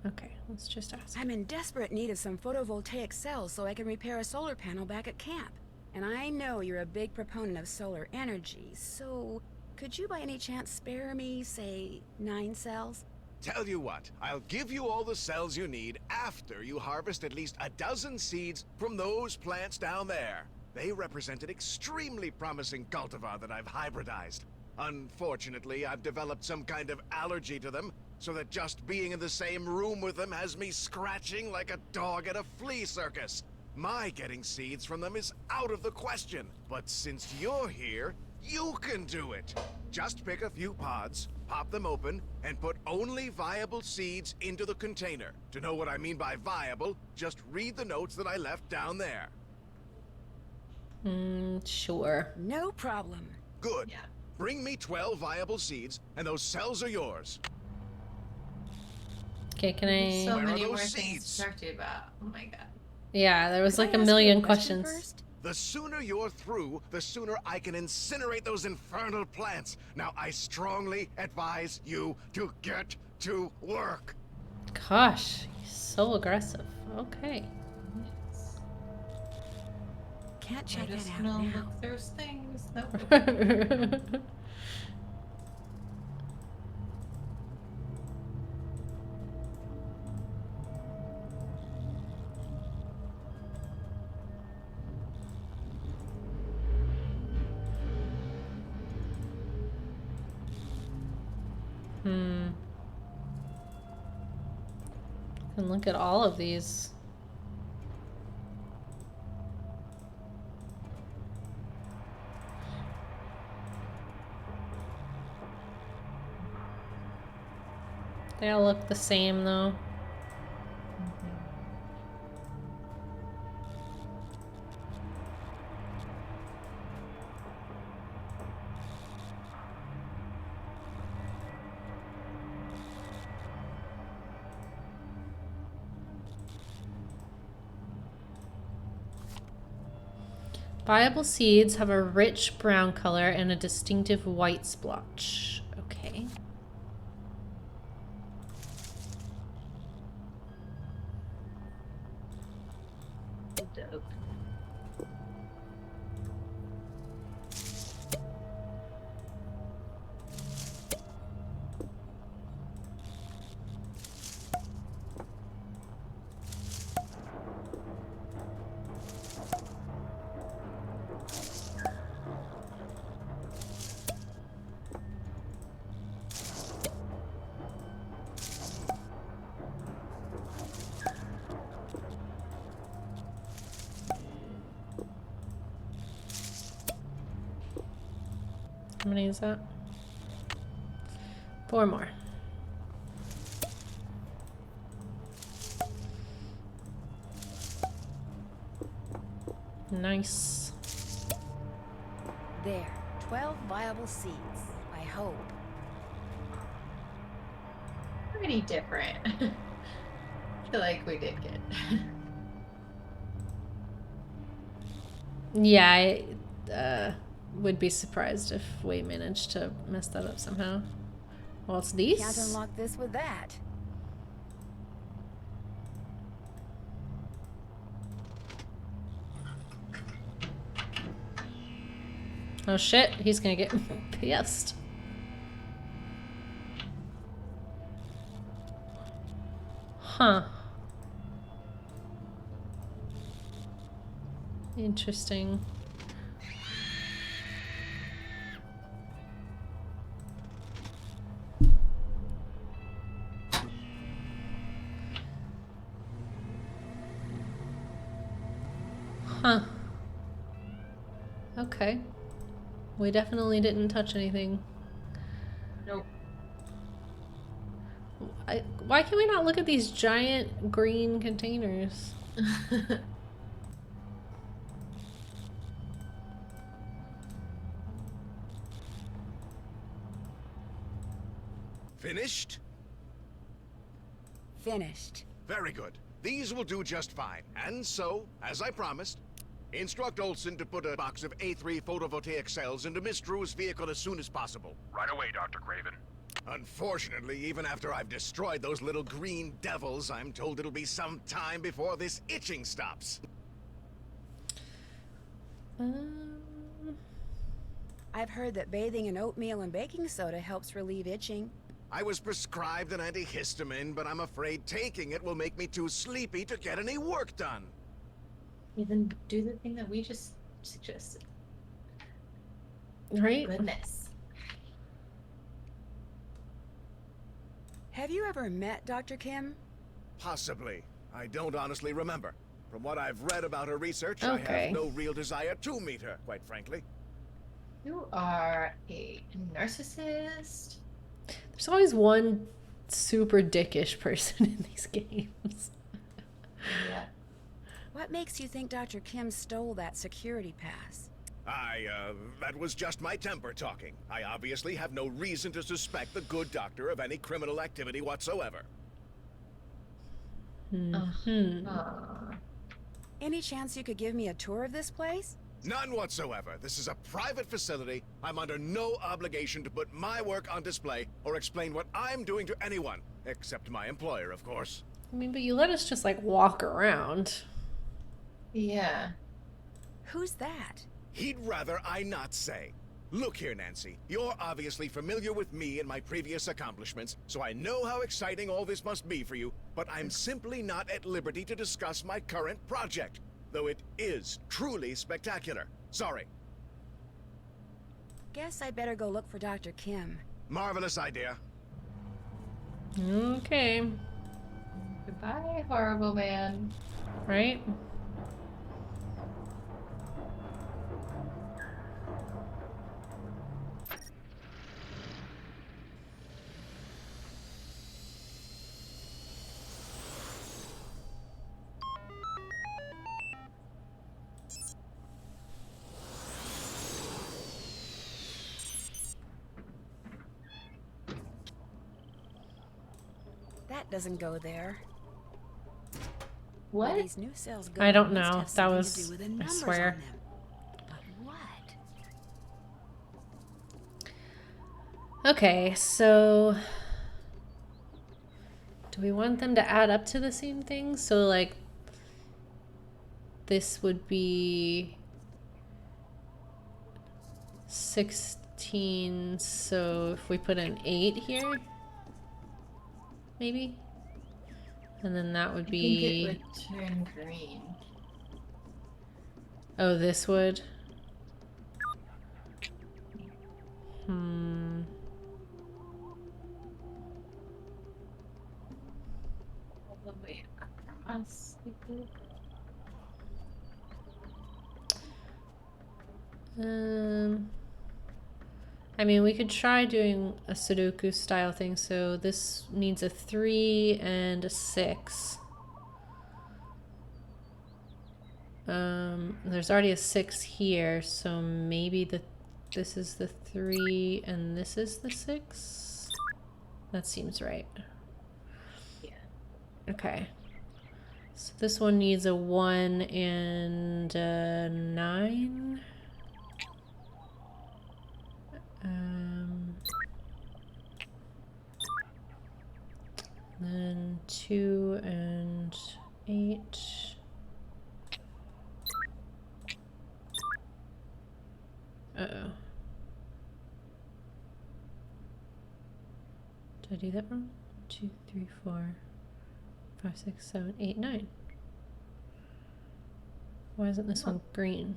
Okay, let's just ask. I'm in desperate need of some photovoltaic cells so I can repair a solar panel back at camp. And I know you're a big proponent of solar energy, so could you by any chance spare me, say, 9 cells? Tell you what, I'll give you all the cells you need after you harvest at least a dozen seeds from those plants down there. They represent an extremely promising cultivar that I've hybridized. Unfortunately, I've developed some kind of allergy to them, so that just being in the same room with them has me scratching like a dog at a flea circus. My getting seeds from them is out of the question. But since you're here, you can do it. Just pick a few pods, pop them open, and put only viable seeds into the container. To know what I mean by viable, just read the notes that I left down there. Sure. No problem. Good. Yeah. Bring me 12 viable seeds, and those cells are yours. Okay, can I... So Where are many those more things seeds? to talk to you about. Oh my god. Yeah, there was Could I like a ask you million question questions. first? The sooner you're through, the sooner I can incinerate those infernal plants. Now, I strongly advise you to get to work. Gosh, he's so aggressive. Okay. Yes. Can't I check just it out know now. that there's things that Can look at all of these. They all look the same though. Viable seeds have a rich brown color and a distinctive white splotch. Okay. dope. How many is that? 4 more. Nice. There. 12 viable seeds. I hope. Pretty different. I feel like we did good. Yeah, I would be surprised if we managed to mess that up somehow. Well, it's these. Can't unlock this with that. Oh shit, he's gonna get pissed. Huh. Interesting. Huh. Okay. We definitely didn't touch anything. Nope. Why can we not look at these giant green containers? Finished? Finished. Very good. These will do just fine. And so, as I promised, instruct Olson to put a box of A3 photovoltaic cells into Miss Drew's vehicle as soon as possible. Right away, Dr. Craven. Unfortunately, even after I've destroyed those little green devils, I'm told it'll be some time before this itching stops. I've heard that bathing in oatmeal and baking soda helps relieve itching. I was prescribed an antihistamine, but I'm afraid taking it will make me too sleepy to get any work done. You then do the thing that we just suggested. Right? Goodness. Have you ever met Dr. Kim? Possibly. I don't honestly remember. From what I've read about her research, I Okay. have no real desire to meet her, quite frankly. You are a narcissist. There's always one super dickish person in these games. Yeah. What makes you think Dr. Kim stole that security pass? That was just my temper talking. I obviously have no reason to suspect the good doctor of any criminal activity whatsoever. Any chance you could give me a tour of this place? None whatsoever. This is a private facility. I'm under no obligation to put my work on display or explain what I'm doing to anyone, except my employer, of course. I mean, but you let us just like walk around. Yeah. Who's that? He'd rather I not say. Look here, Nancy. You're obviously familiar with me and my previous accomplishments, so I know how exciting all this must be for you, but I'm simply not at liberty to discuss my current project, though it is truly spectacular. Sorry. Guess I better go look for Dr. Kim. Marvelous idea. Okay. Goodbye, horrible man. Right? That doesn't go there. What? Where these new cells go I don't must know. have That something to was, do with the I numbers swear. on them. But what? Okay, so do we want them to add up to the same thing? So like this would be 16, so if we put an 8 here, maybe? And then that would I be... think it would turn green. Oh, this would? All the way across. I mean, we could try doing a Sudoku style thing. So this needs a 3 and a 6. There's already a 6 here, so maybe this is the 3 and this is the 6. That seems right. Yeah. Okay. So this one needs a 1 and a 9. Then 2 and 8. Uh-oh. Did I do that wrong? 2, 3, 4, 5, 6, 7, 8, 9. Why isn't this one green?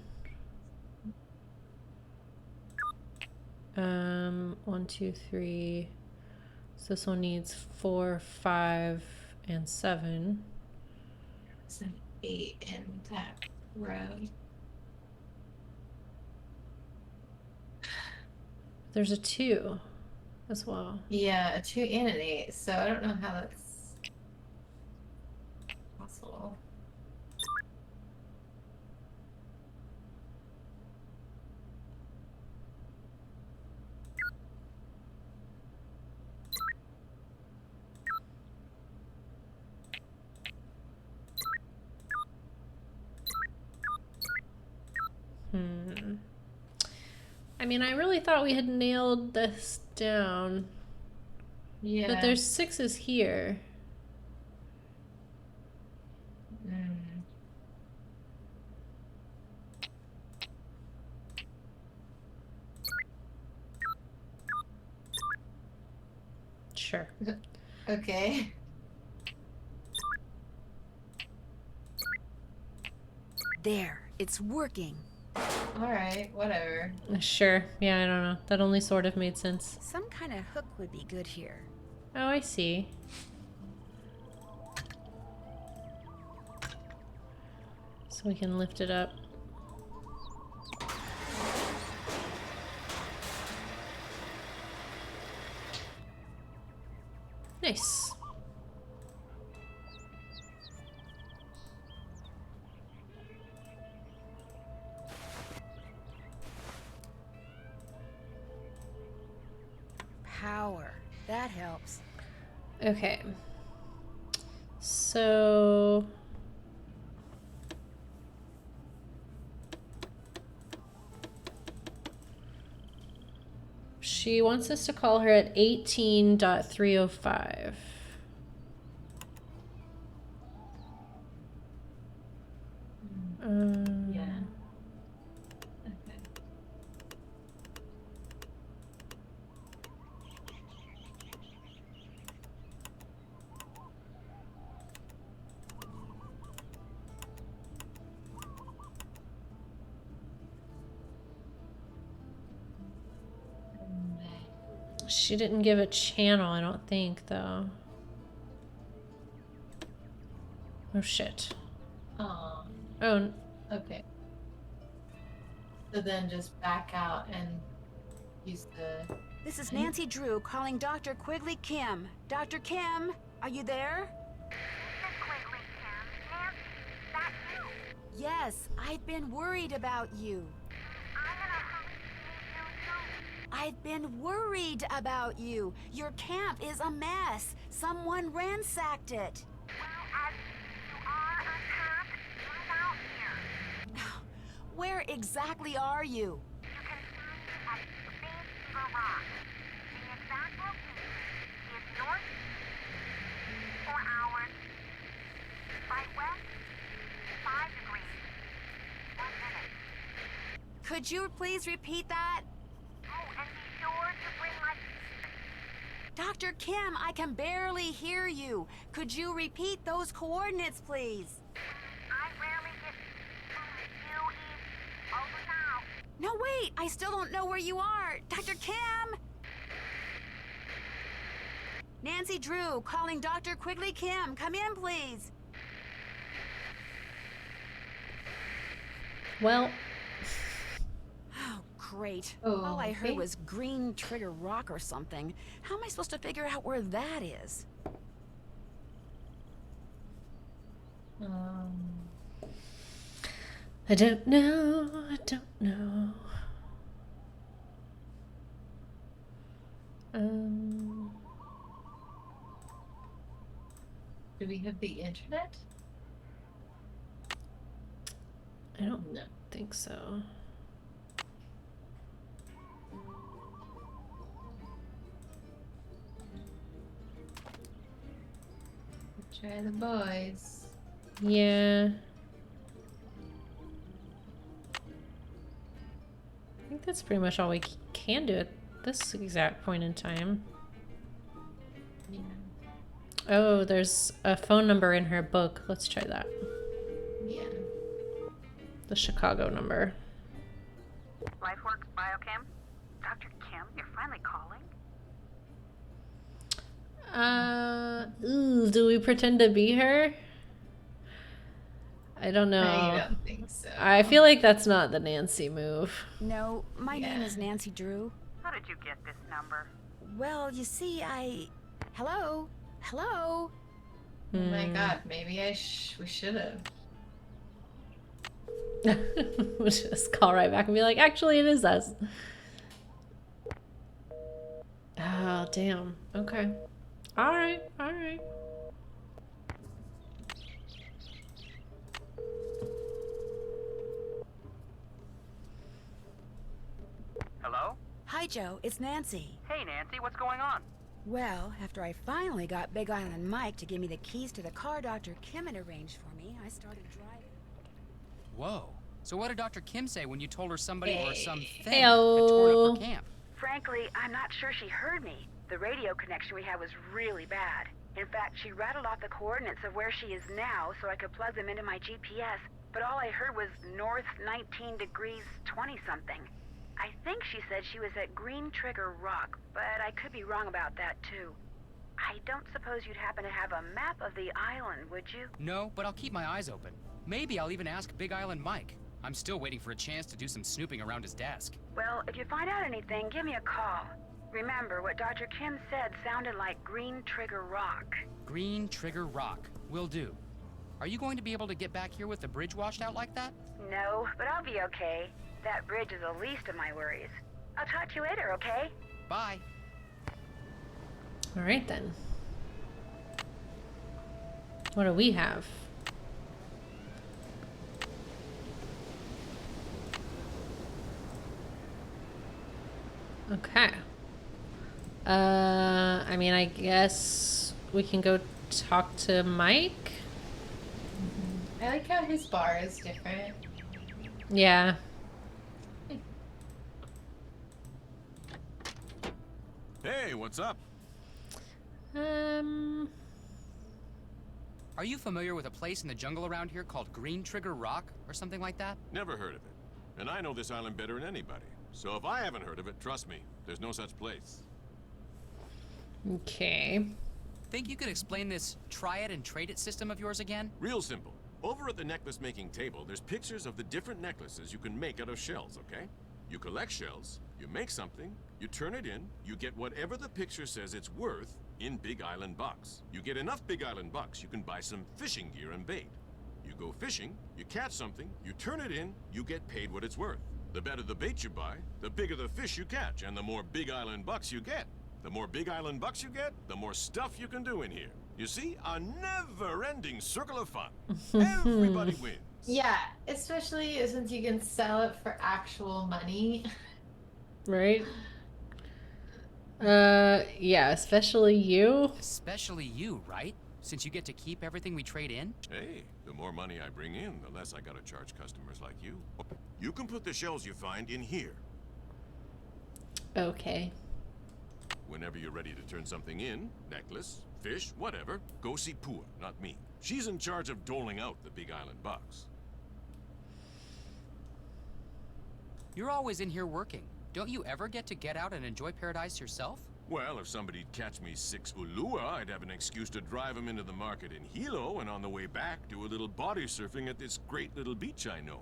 1, 2, 3. So this one needs 4, 5, and 7. It's an 8 in that row. There's a 2 as well. Yeah, a 2 and an 8. So I don't know how that's possible. I mean, I really thought we had nailed this down. Yeah. But there's 6s here. Sure. Okay. There, it's working. Alright, whatever. Sure. Yeah, I don't know. That only sort of made sense. Some kind of hook would be good here. Oh, I see. So we can lift it up. Nice. Power. That helps. Okay. So... she wants us to call her at 18.305. Yeah. Okay. She didn't give a channel, I don't think, though. Oh, shit. Oh. Oh, Okay. So then just back out and use the... This is Nancy Drew calling Dr. Quigley Kim. Dr. Kim, are you there? Quigley, Kim. Nancy, that you? Yes, I've been worried about you. I'm in a hallucination too. I've been worried about you. Your camp is a mess. Someone ransacked it. Well, as you are attacked, I'm out here. Where exactly are you? You can find me at Big Beaver Rock. The exact location is north 4 hours, by west 5 degrees, 1 minute. Could you please repeat that? Oh, and be sure to bring my... Dr. Kim, I can barely hear you. Could you repeat those coordinates, please? I rarely get you is over now. No, wait, I still don't know where you are. Dr. Kim! Nancy Drew calling Dr. Quigley Kim. Come in, please. well, Oh, great. Oh, All I heard okay. was Green Trigger Rock or something. How am I supposed to figure out where that is? I don't know. I don't know. Do we have the internet? I don't No. think so. Try the boys. Yeah. I think that's pretty much all we can do at this exact point in time. Yeah. Oh, there's a phone number in her book. Let's try that. Yeah. The Chicago number. LifeWorks Biochem? Dr. Kim, you're finally calling? Ooh, do we pretend to be her? I don't know. I don't think so. I feel like that's not the Nancy move. No, my name Yeah. is Nancy Drew. How did you get this number? Well, you see, Hello? Hello? Oh my god, maybe we should have. We'll just call right back and be like, actually, it is us. Oh, damn. Okay. All right. All right. Hello? Hi, Joe. It's Nancy. Hey, Nancy, what's going on? Well, after I finally got Big Island Mike to give me the keys to the car Dr. Kim had arranged for me, I started driving. Whoa. So what did Dr. Kim say when you told her somebody or some thing had Heyo. torn up her camp? Frankly, I'm not sure she heard me. The radio connection we had was really bad. In fact, she rattled off the coordinates of where she is now so I could plug them into my GPS, but all I heard was north 19 degrees 20-something. I think she said she was at Green Trigger Rock, but I could be wrong about that too. I don't suppose you'd happen to have a map of the island, would you? No, but I'll keep my eyes open. Maybe I'll even ask Big Island Mike. I'm still waiting for a chance to do some snooping around his desk. Well, if you find out anything, give me a call. Remember, what Dr. Kim said sounded like Green Trigger Rock. Green Trigger Rock. Will do. Are you going to be able to get back here with the bridge washed out like that? No, but I'll be okay. That bridge is the least of my worries. I'll talk to you later, okay? Bye. All right, then. What do we have? Okay. I mean, I guess we can go talk to Mike. I like how his bar is different. Yeah. Hey, what's up? Are you familiar with a place in the jungle around here called Green Trigger Rock or something like that? Never heard of it. And I know this island better than anybody. So if I haven't heard of it, trust me, there's no such place. Okay. Think you could explain this try it and trade it system of yours again? Real simple. Over at the necklace making table, there's pictures of the different necklaces you can make out of shells, okay? You collect shells, you make something, you turn it in, you get whatever the picture says it's worth in Big Island bucks. You get enough Big Island bucks, you can buy some fishing gear and bait. You go fishing, you catch something, you turn it in, you get paid what it's worth. The better the bait you buy, the bigger the fish you catch, and the more Big Island bucks you get. The more Big Island bucks you get, the more stuff you can do in here. You see, a never-ending circle of fun. Everybody wins. Yeah, especially since you can sell it for actual money. Right? Yeah, especially you. Especially you, right? Since you get to keep everything we trade in? Hey, the more money I bring in, the less I gotta charge customers like you. You can put the shells you find in here. Okay. Whenever you're ready to turn something in, necklace, fish, whatever, go see Pua, not me. She's in charge of doling out the Big Island bucks. You're always in here working. Don't you ever get to get out and enjoy paradise yourself? Well, if somebody'd catch me 6 Ulua, I'd have an excuse to drive them into the market in Hilo, and on the way back, do a little body surfing at this great little beach I know.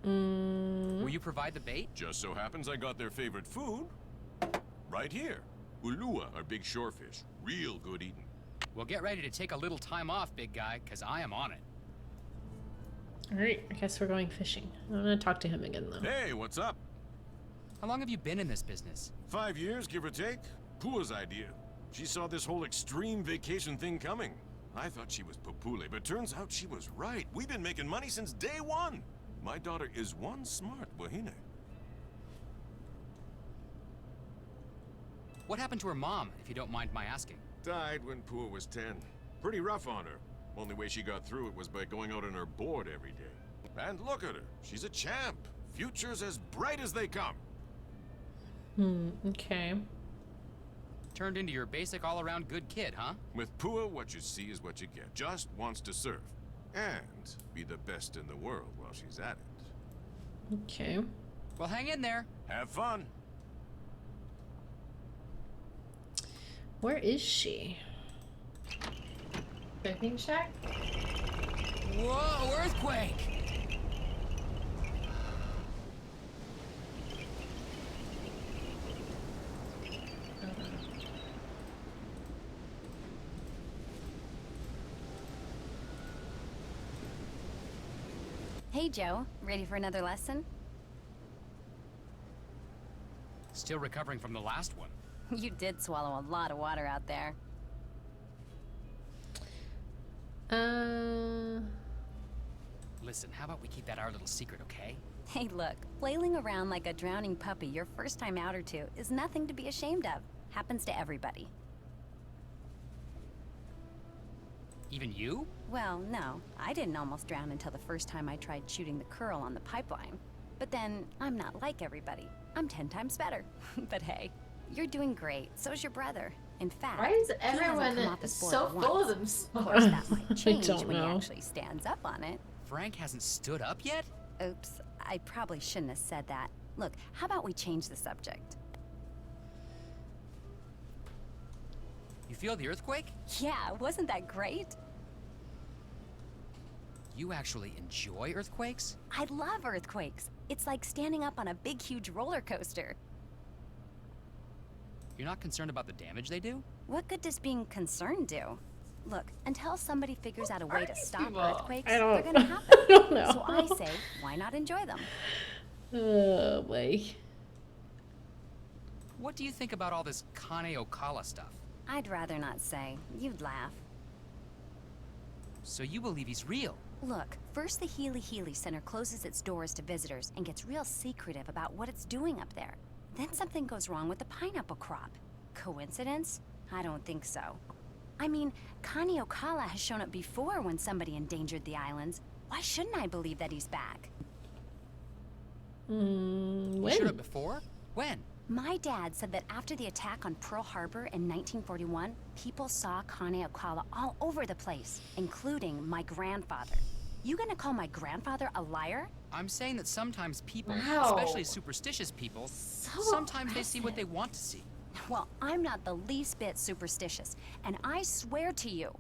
Will you provide the bait? Just so happens I got their favorite food right here. Ulua are big shorefish. Real good eating. Well, get ready to take a little time off, big guy, because I am on it. All right, I guess we're going fishing. I'm gonna talk to him again, though. Hey, what's up? How long have you been in this business? 5 years, give or take. Pua's idea. She saw this whole extreme vacation thing coming. I thought she was popule, but turns out she was right. We've been making money since day one. My daughter is one smart wahine. What happened to her mom, if you don't mind my asking? Died when Pua was 10. Pretty rough on her. Only way she got through it was by going out on her board every day. And look at her. She's a champ. Future's as bright as they come. Okay. Turned into your basic all-around good kid, huh? With Pua, what you see is what you get. Just wants to serve. And be the best in the world while she's at it. Okay. Well, hang in there. Have fun. Where is she? Cooking shack? Whoa, earthquake! Hey, Joe. Ready for another lesson? Still recovering from the last one. You did swallow a lot of water out there. Listen, how about we keep that our little secret, okay? Hey, look. Flailing around like a drowning puppy your first time out or two is nothing to be ashamed of. Happens to everybody. Even you? Well, no. I didn't almost drown until the first time I tried shooting the curl on the pipeline. But then, I'm not like everybody. I'm 10 times better. But hey, you're doing great. So's your brother. In fact, Why is he hasn't everyone come off his board so full of once. themselves? Of course, that might change don't when he know. actually stands up on it. Frank hasn't stood up yet? Oops, I probably shouldn't have said that. Look, how about we change the subject? You feel the earthquake? Yeah, wasn't that great? You actually enjoy earthquakes? I love earthquakes. It's like standing up on a big, huge roller coaster. You're not concerned about the damage they do? What good does being concerned do? Look, until somebody figures out a way to stop people? earthquakes, I they're don't- gonna happen. I don't know. So I say, why not enjoy them? Oh, boy. What do you think about all this Kane Okala stuff? I'd rather not say. You'd laugh. So you believe he's real? Look, first the Healy Center closes its doors to visitors and gets real secretive about what it's doing up there. Then something goes wrong with the pineapple crop. Coincidence? I don't think so. I mean, Kane Okala has shown up before when somebody endangered the islands. Why shouldn't I believe that he's back? He When? showed up before? When? My dad said that after the attack on Pearl Harbor in 1941, people saw Kane Okala all over the place, including my grandfather. You gonna call my grandfather a liar? I'm saying that sometimes people, Wow. especially superstitious people, So sometimes they see what aggressive. they want to see. Well, I'm not the least bit superstitious, and I swear to you,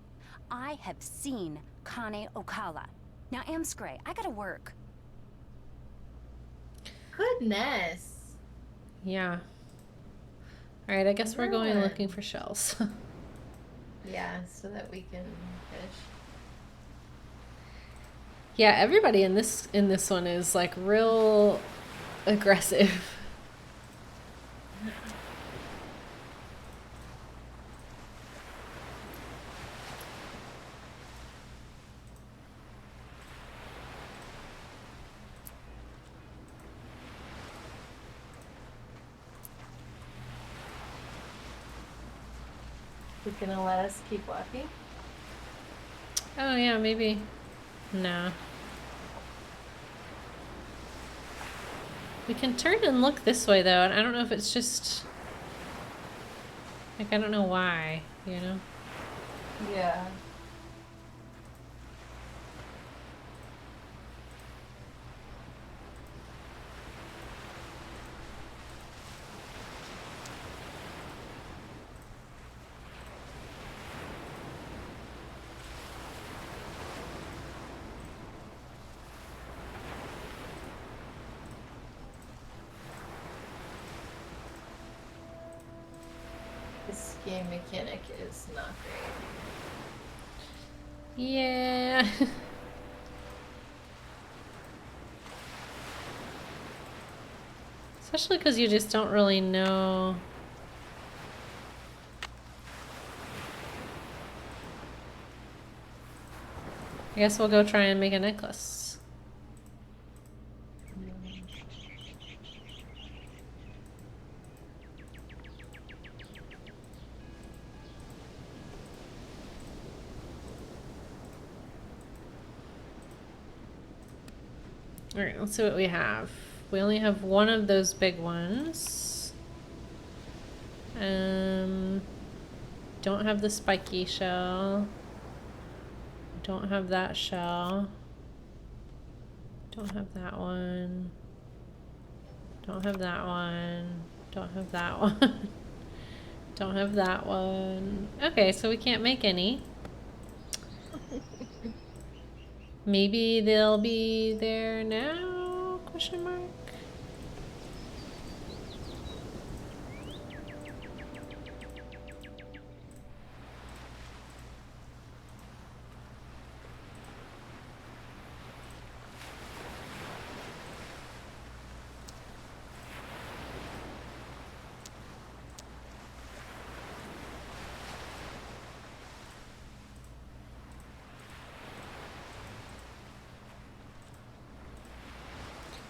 I have seen Kane Okala. Now, Amscray, I gotta work. Goodness. Yeah. Alright, I guess we're going Good. looking for shells. Yeah, so that we can fish. Yeah, everybody in this one is like real aggressive. He's gonna let us keep walking? Oh yeah, maybe. Nah. We can turn and look this way though, and I don't know if it's just like I don't know why, you know? Yeah. This game mechanic is not great. Yeah. Especially because you just don't really know. I guess we'll go try and make a necklace. Alright, let's see what we have. We only have one of those big ones. Don't have the spiky shell. Don't have that shell. Don't have that one. Don't have that one. Don't have that one. Don't have that one. Okay, so we can't make any. Maybe they'll be there now? Question mark.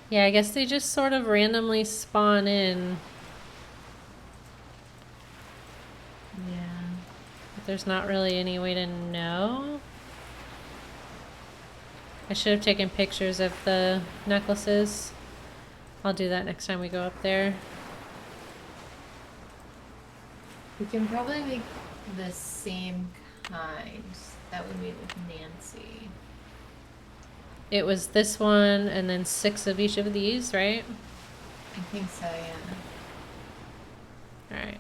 Yeah, I guess they just sort of randomly spawn in. Yeah. But there's not really any way to know. I should have taken pictures of the necklaces. I'll do that next time we go up there. We can probably make the same kind that we made with Nancy. It was this one and then 6 of each of these, right? I think so, yeah. Alright.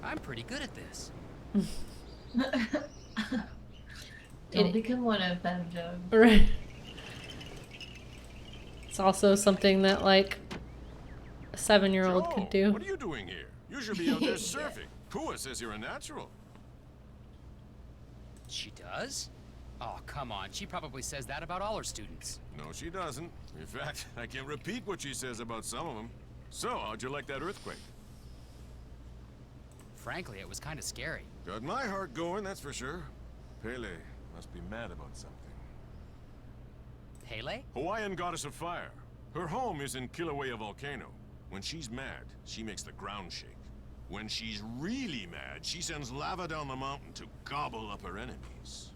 I'm pretty good at this. Don't become one of them, Joe. Right. It's also something that, like, a 7-year-old could do. What are you doing here? You should be out there surfing. Kua says you're a natural. She does? Oh, come on. She probably says that about all her students. No, she doesn't. In fact, I can repeat what she says about some of them. So, how'd you like that earthquake? Frankly, it was kind of scary. Got my heart going, that's for sure. Pele must be mad about something. Pele? Hawaiian goddess of fire. Her home is in Kilauea volcano. When she's mad, she makes the ground shake. When she's really mad, she sends lava down the mountain to gobble up her enemies.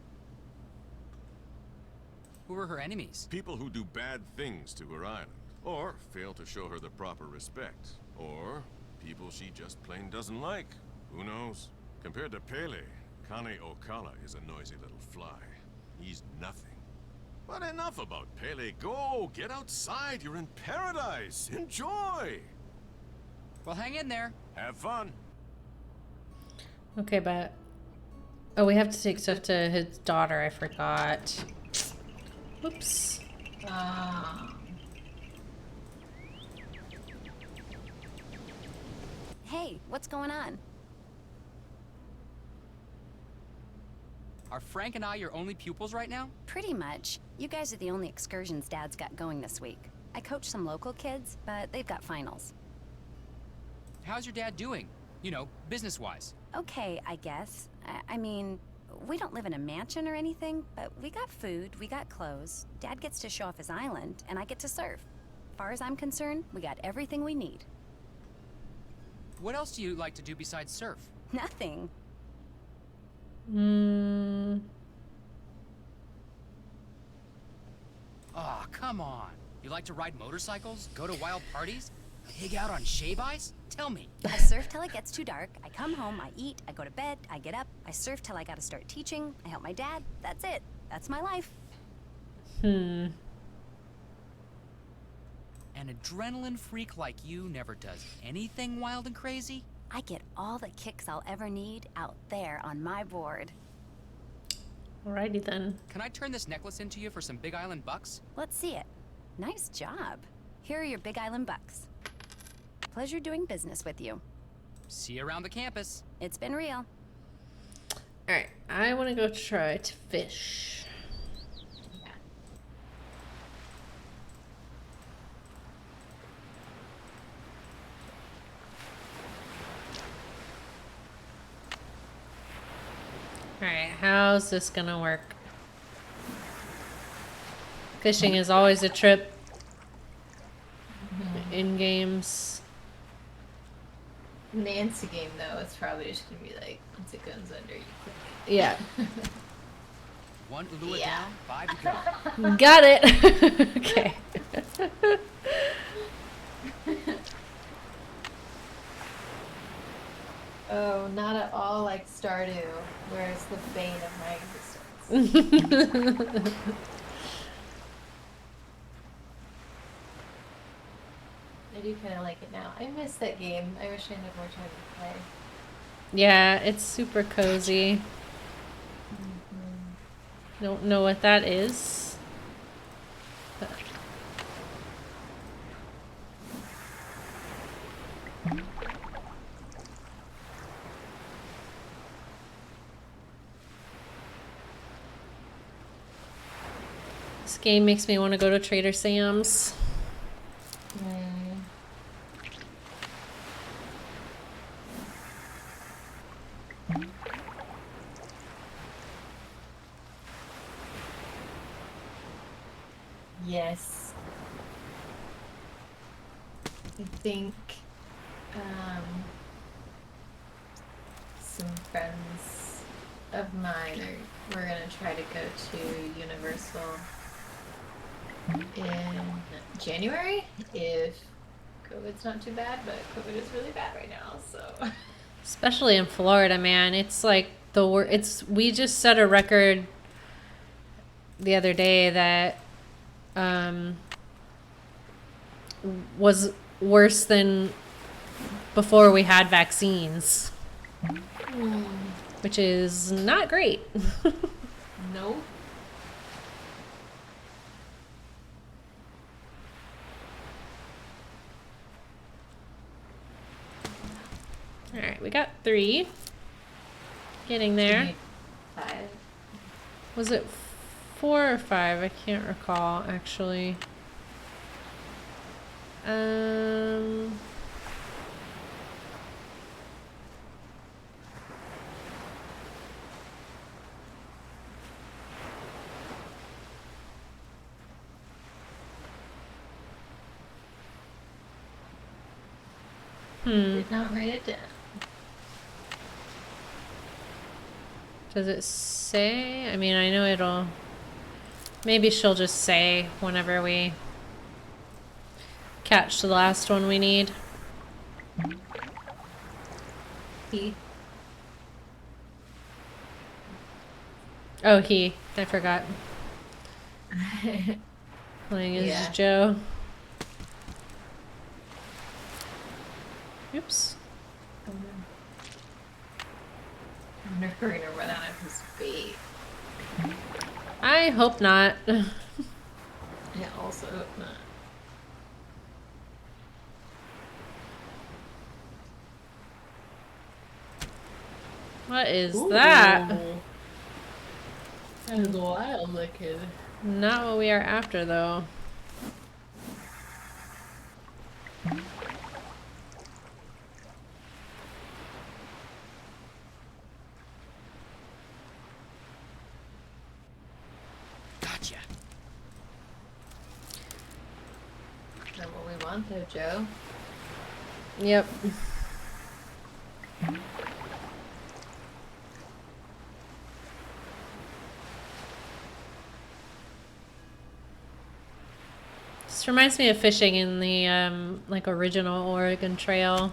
Who are her enemies? People who do bad things to her island, or fail to show her the proper respect, or people she just plain doesn't like. Who knows? Compared to Pele, Kane Okala is a noisy little fly. He's nothing. But enough about Pele. Go! Get outside! You're in paradise! Enjoy! Well, hang in there. Have fun! Okay, but... Oh, we have to take stuff to his daughter. I forgot. Whoops. Hey, what's going on? Are Frank and I your only pupils right now? Pretty much. You guys are the only excursions Dad's got going this week. I coach some local kids, but they've got finals. How's your dad doing? You know, business-wise. Okay, I guess. I mean, we don't live in a mansion or anything, but we got food, we got clothes. Dad gets to show off his island, and I get to surf. Far as I'm concerned, we got everything we need. What else do you like to do besides surf? Nothing. Aw, come on. You like to ride motorcycles? Go to wild parties? Pig out on shave ice? Tell me. I surf till it gets too dark. I come home, I eat, I go to bed, I get up, I surf till I gotta start teaching, I help my dad. That's it. That's my life. An adrenaline freak like you never does anything wild and crazy? I get all the kicks I'll ever need out there on my board. Alrighty then. Can I turn this necklace into you for some Big Island bucks? Let's see it. Nice job. Here are your Big Island bucks. Pleasure doing business with you. See you around the campus. It's been real. Alright, I want to go try to fish. Yeah. Alright, how's this gonna work? Fishing is always a trip in games. Nancy game though, it's probably just gonna be like once it goes under, you click it. Yeah. 1 Ulua Yeah. down, 5 to go. Got it! Okay. Oh, not at all like Stardew, where it's the bane of my existence. I do kind of like it now. I miss that game. I wish I had more time to play. Yeah, it's super cozy. Don't know what that is. But- This game makes me want to go to Trader Sam's. Yes. I think some friends of mine we're gonna try to go to Universal in January if COVID's not too bad, but COVID is really bad right now, so Especially in Florida, man. It's like we just set a record the other day that was worse than before we had vaccines, which is not great. no. All right, we got 3. Getting there. 5. Was it 4 or 5? I can't recall, actually. Did not write it down. Does it say? I mean, I know it'll... Maybe she'll just say whenever we catch the last one we need. He. Oh, he. I forgot. Playing as Yeah. Joe. Oops. I wonder if we're gonna run out of his bait. I hope not. I also hope not. What is that? That was wild looking. Not what we are after, though. Gotcha. Not what we want though, Joe. Yep. This reminds me of fishing in the like original Oregon Trail.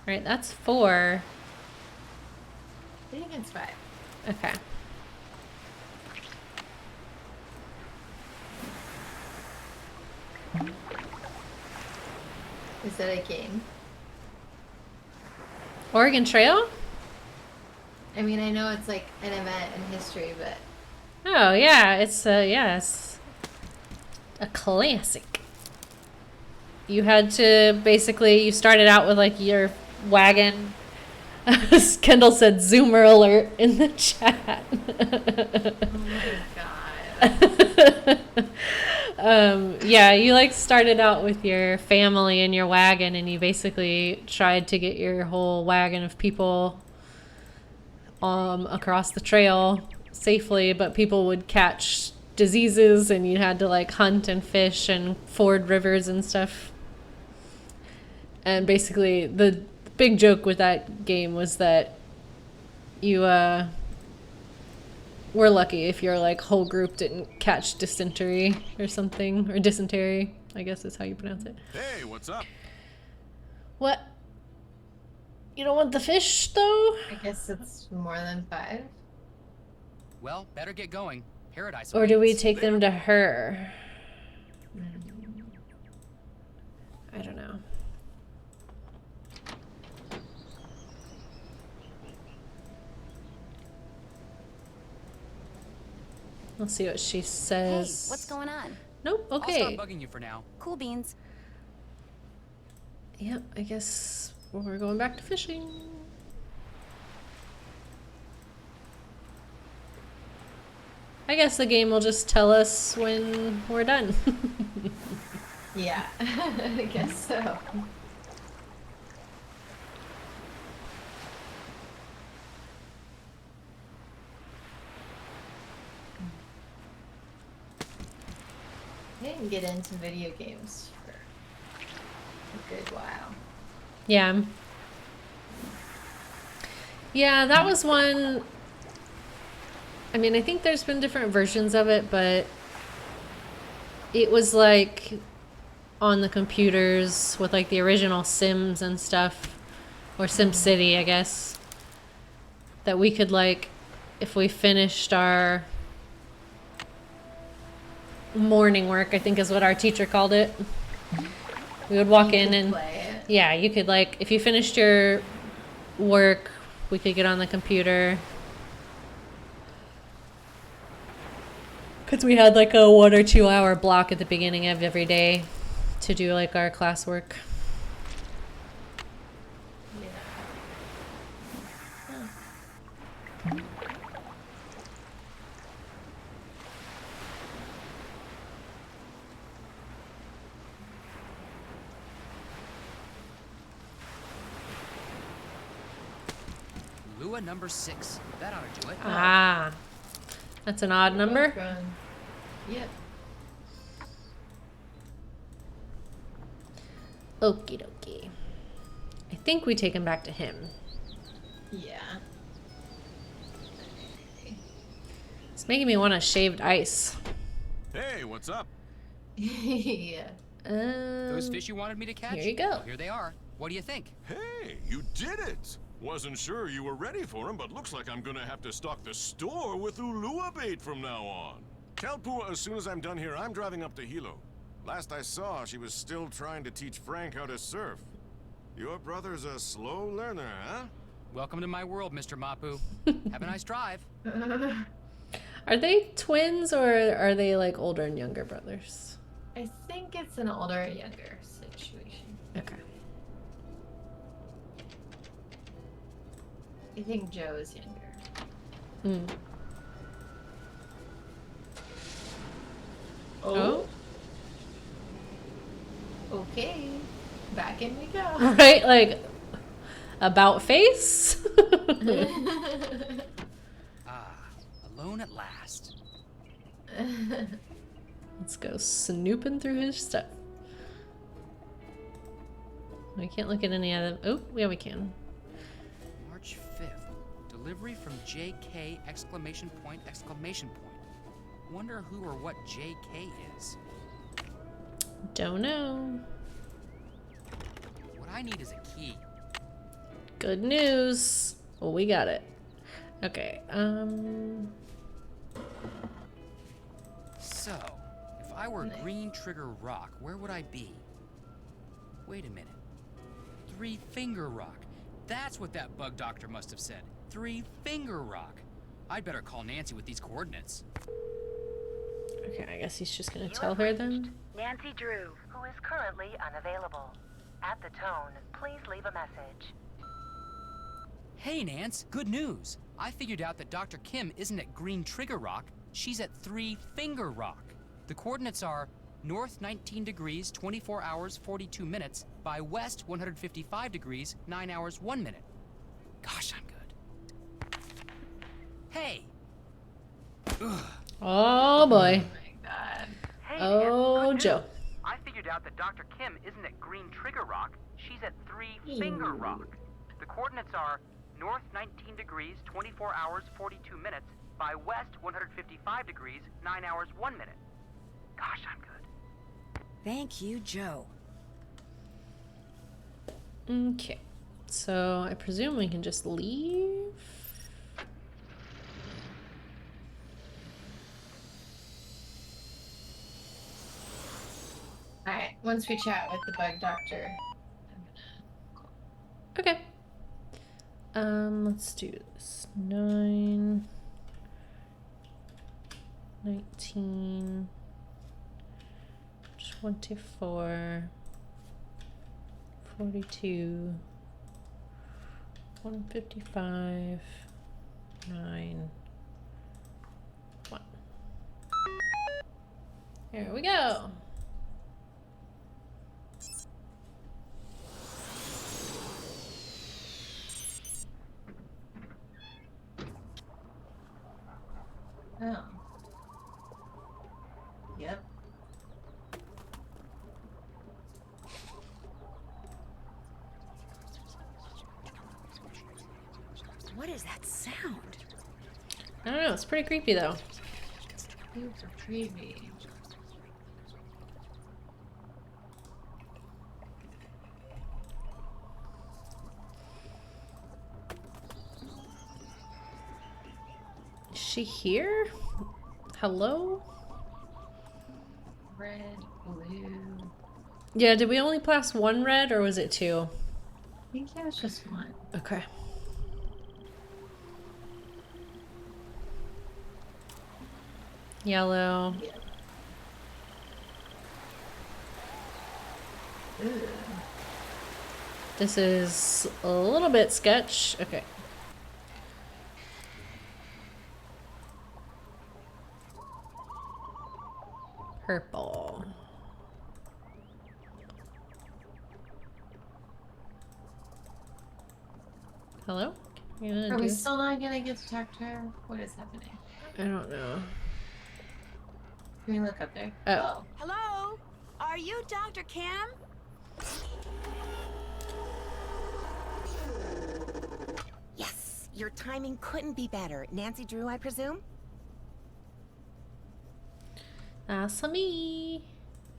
Right, that's 4. I think it's 5. Okay. Is that a game? Oregon Trail? I mean, I know it's like an event in history, but Oh yeah, it's it's a classic. You had to basically, you started out with like your wagon. Kendall said Zoomer alert in the chat. oh my god. Yeah, you like started out with your family and your wagon, and you basically tried to get your whole wagon of people across the trail safely, but people would catch diseases and you had to like hunt and fish and ford rivers and stuff. And basically the big joke with that game was that you were lucky if your like whole group didn't catch dysentery or something, or dysentery, I guess is how you pronounce it. Hey, what's up? What? You don't want the fish though? I guess it's more than 5. Well, better get going. Paradise Or do we awaits. take them to her? I don't know. Let's see what she Hey, says. what's going on? Nope, I'll okay. stop bugging you for now. Cool beans. Yep, I guess we're going back to fishing. I guess the game will just tell us when we're done. Yeah, I guess so. I didn't get into video games for a good while. Yeah. Yeah, that was one. I mean, I think there's been different versions of it, but it was like on the computers with like the original Sims and stuff, or SimCity, I guess, that we could like, if we finished our morning work, I think is what our teacher called it, we would walk in and Play it. yeah, you could like, if you finished your work, we could get on the computer. Because we had like a 1 or 2 hour block at the beginning of every day to do like our classwork. Yeah. Lua number 6. That ought to do it. Ah, that's an odd number. Run. Yep. Okie dokie. I think we take him back to him. Yeah. It's making me want a shaved ice. Hey, what's up? Yeah. Those fish you wanted me to catch? Here you go. Well, here they are. What do you think? Hey, you did it! Wasn't sure you were ready for him, but looks like I'm gonna have to stock the store with Ulua bait from now on. Tell Pua as soon as I'm done here, I'm driving up to Hilo. Last I saw, she was still trying to teach Frank how to surf. Your brother's a slow learner, huh? Welcome to my world, Mr. Mapu. Have a nice drive. Are they twins or are they like older and younger brothers? I think it's an older and younger situation. Okay. I think Joe is younger. Mm. Oh. Okay. Back in we go. Right? Like, about face? Ah, alone at last. Let's go snooping through his stuff. We can't look at any other. Oh, yeah, we can. March 5th. Delivery from JK exclamation point exclamation point. Wonder who or what JK is. Don't know. What I need is a key. Good news. Well, we got it. Okay. So, if I were Green Trigger Rock, where would I be? Wait a minute. Three Finger Rock. That's what that bug doctor must have said. Three-Finger Rock. I'd better call Nancy with these coordinates. Okay, I guess he's just gonna You tell have her reached then. Nancy Drew, who is currently unavailable. At the tone, please leave a message. Hey, Nance, good news. I figured out that Dr. Kim isn't at Green Trigger Rock, she's at Three-Finger Rock. The coordinates are north 19 degrees, 24 hours, 42 minutes, by west 155 degrees, 9 hours, 1 minute. Gosh, I'm good. Hey! Ugh. Oh boy. Oh my god. Hey, Oh, Nance, good Joe. news. I figured out that Dr. Kim isn't at Green Trigger Rock, she's at Three-Finger Rock. The coordinates are north 19 degrees, 24 hours, 42 minutes, by west 155 degrees, 9 hours, 1 minute. Gosh, I'm good. Thank you, Joe. Okay. So I presume we can just leave. Alright, once we chat with the bug doctor, Okay. Let's do this. 9, 19, 24, 42, 155, 9, 1. Here we go. oh. Yep. What is that sound? I don't know, it's pretty creepy though. Super creepy. Is she here? Hello? Red, blue. Yeah, did we only pass one red or was it 2? I think it was just one. Okay. Yellow. Yeah. Ooh. This is a little bit sketch. Okay. Purple. Hello? You gonna Are we do- still not gonna get to talk to her? What is happening? I don't know. Can we look up there? Oh. Hello? Are you Dr. Kim? Yes, your timing couldn't be better. Nancy Drew, I presume? That's me.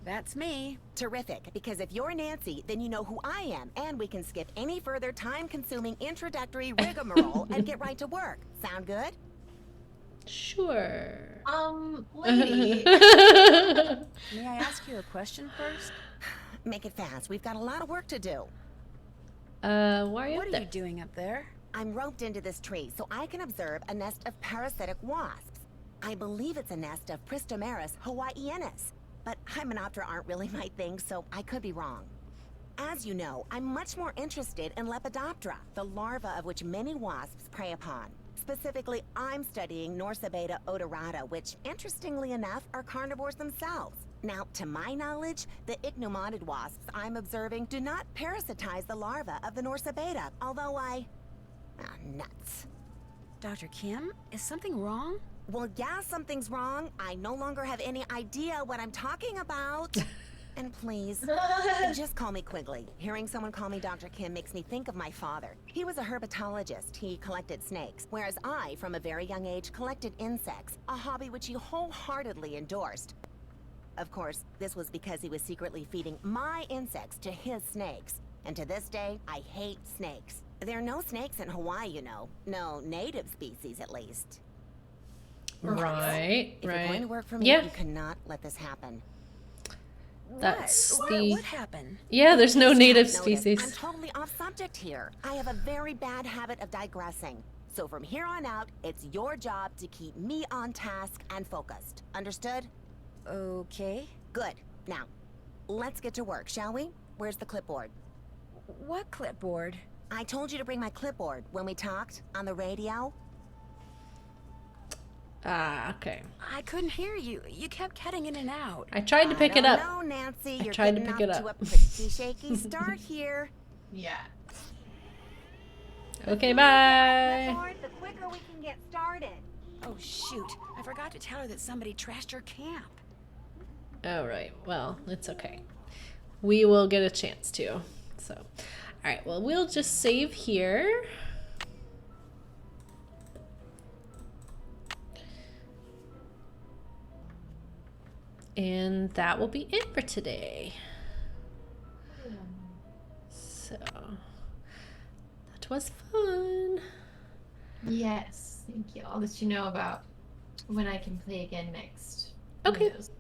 That's me. Terrific, because if you're Nancy, then you know who I am, and we can skip any further time-consuming introductory rigmarole and get right to work. Sound good? Sure. Lady. May I ask you a question first? Make it fast. We've got a lot of work to do. Why are you What up are there? you doing up there? I'm roped into this tree so I can observe a nest of parasitic wasps. I believe it's a nest of Pristomeris hawaiianus, but Hymenoptera aren't really my thing, so I could be wrong. As you know, I'm much more interested in Lepidoptera, the larva of which many wasps prey upon. Specifically, I'm studying Norsabeta odorata, which, interestingly enough, are carnivores themselves. Now, to my knowledge, the ichneumoniid wasps I'm observing do not parasitize the larva of the Norsabeta, although nuts. Dr. Kim, is something wrong? Well, yeah, something's wrong. I no longer have any idea what I'm talking about. And please, just call me Quigley. Hearing someone call me Dr. Kim makes me think of my father. He was a herpetologist. He collected snakes, whereas I, from a very young age, collected insects, a hobby which he wholeheartedly endorsed. Of course, this was because he was secretly feeding my insects to his snakes. And to this day, I hate snakes. There are no snakes in Hawaii, you know. No native species, at least. Right, If you're going to right. work for me, Yeah, you cannot let this happen. that's What? the... What happened? Yeah, there's no native Notice, species. I'm totally off subject here. I have a very bad habit of digressing. So from here on out, it's your job to keep me on task and focused. Understood? Okay. Good. Now, let's get to work, shall we? Where's the clipboard? What clipboard? I told you to bring my clipboard when we talked on the radio. Ah, okay. I couldn't hear you. You kept cutting in and out. I tried to pick it up. No, Nancy, I you're tried to getting pick it off to up. a pretty shaky start here. Yeah. Okay, bye. Clipboard, the quicker we can get started. Oh, shoot. I forgot to tell her that somebody trashed her camp. All right. Well, it's okay. We will get a chance to. So, all right. Well, we'll just save here. And that will be it for today. So, that was fun. Yes. Thank you. I'll let you know about when I can play again next. Okay. Who knows?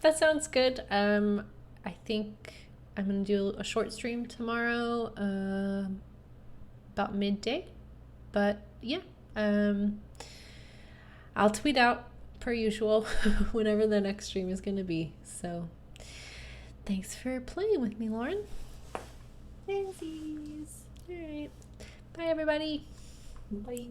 That sounds good. I think I'm gonna do a short stream tomorrow, about midday. But yeah, I'll tweet out per usual whenever the next stream is gonna be. So thanks for playing with me, Lauren. Thanksies. All right. Bye, everybody. Bye.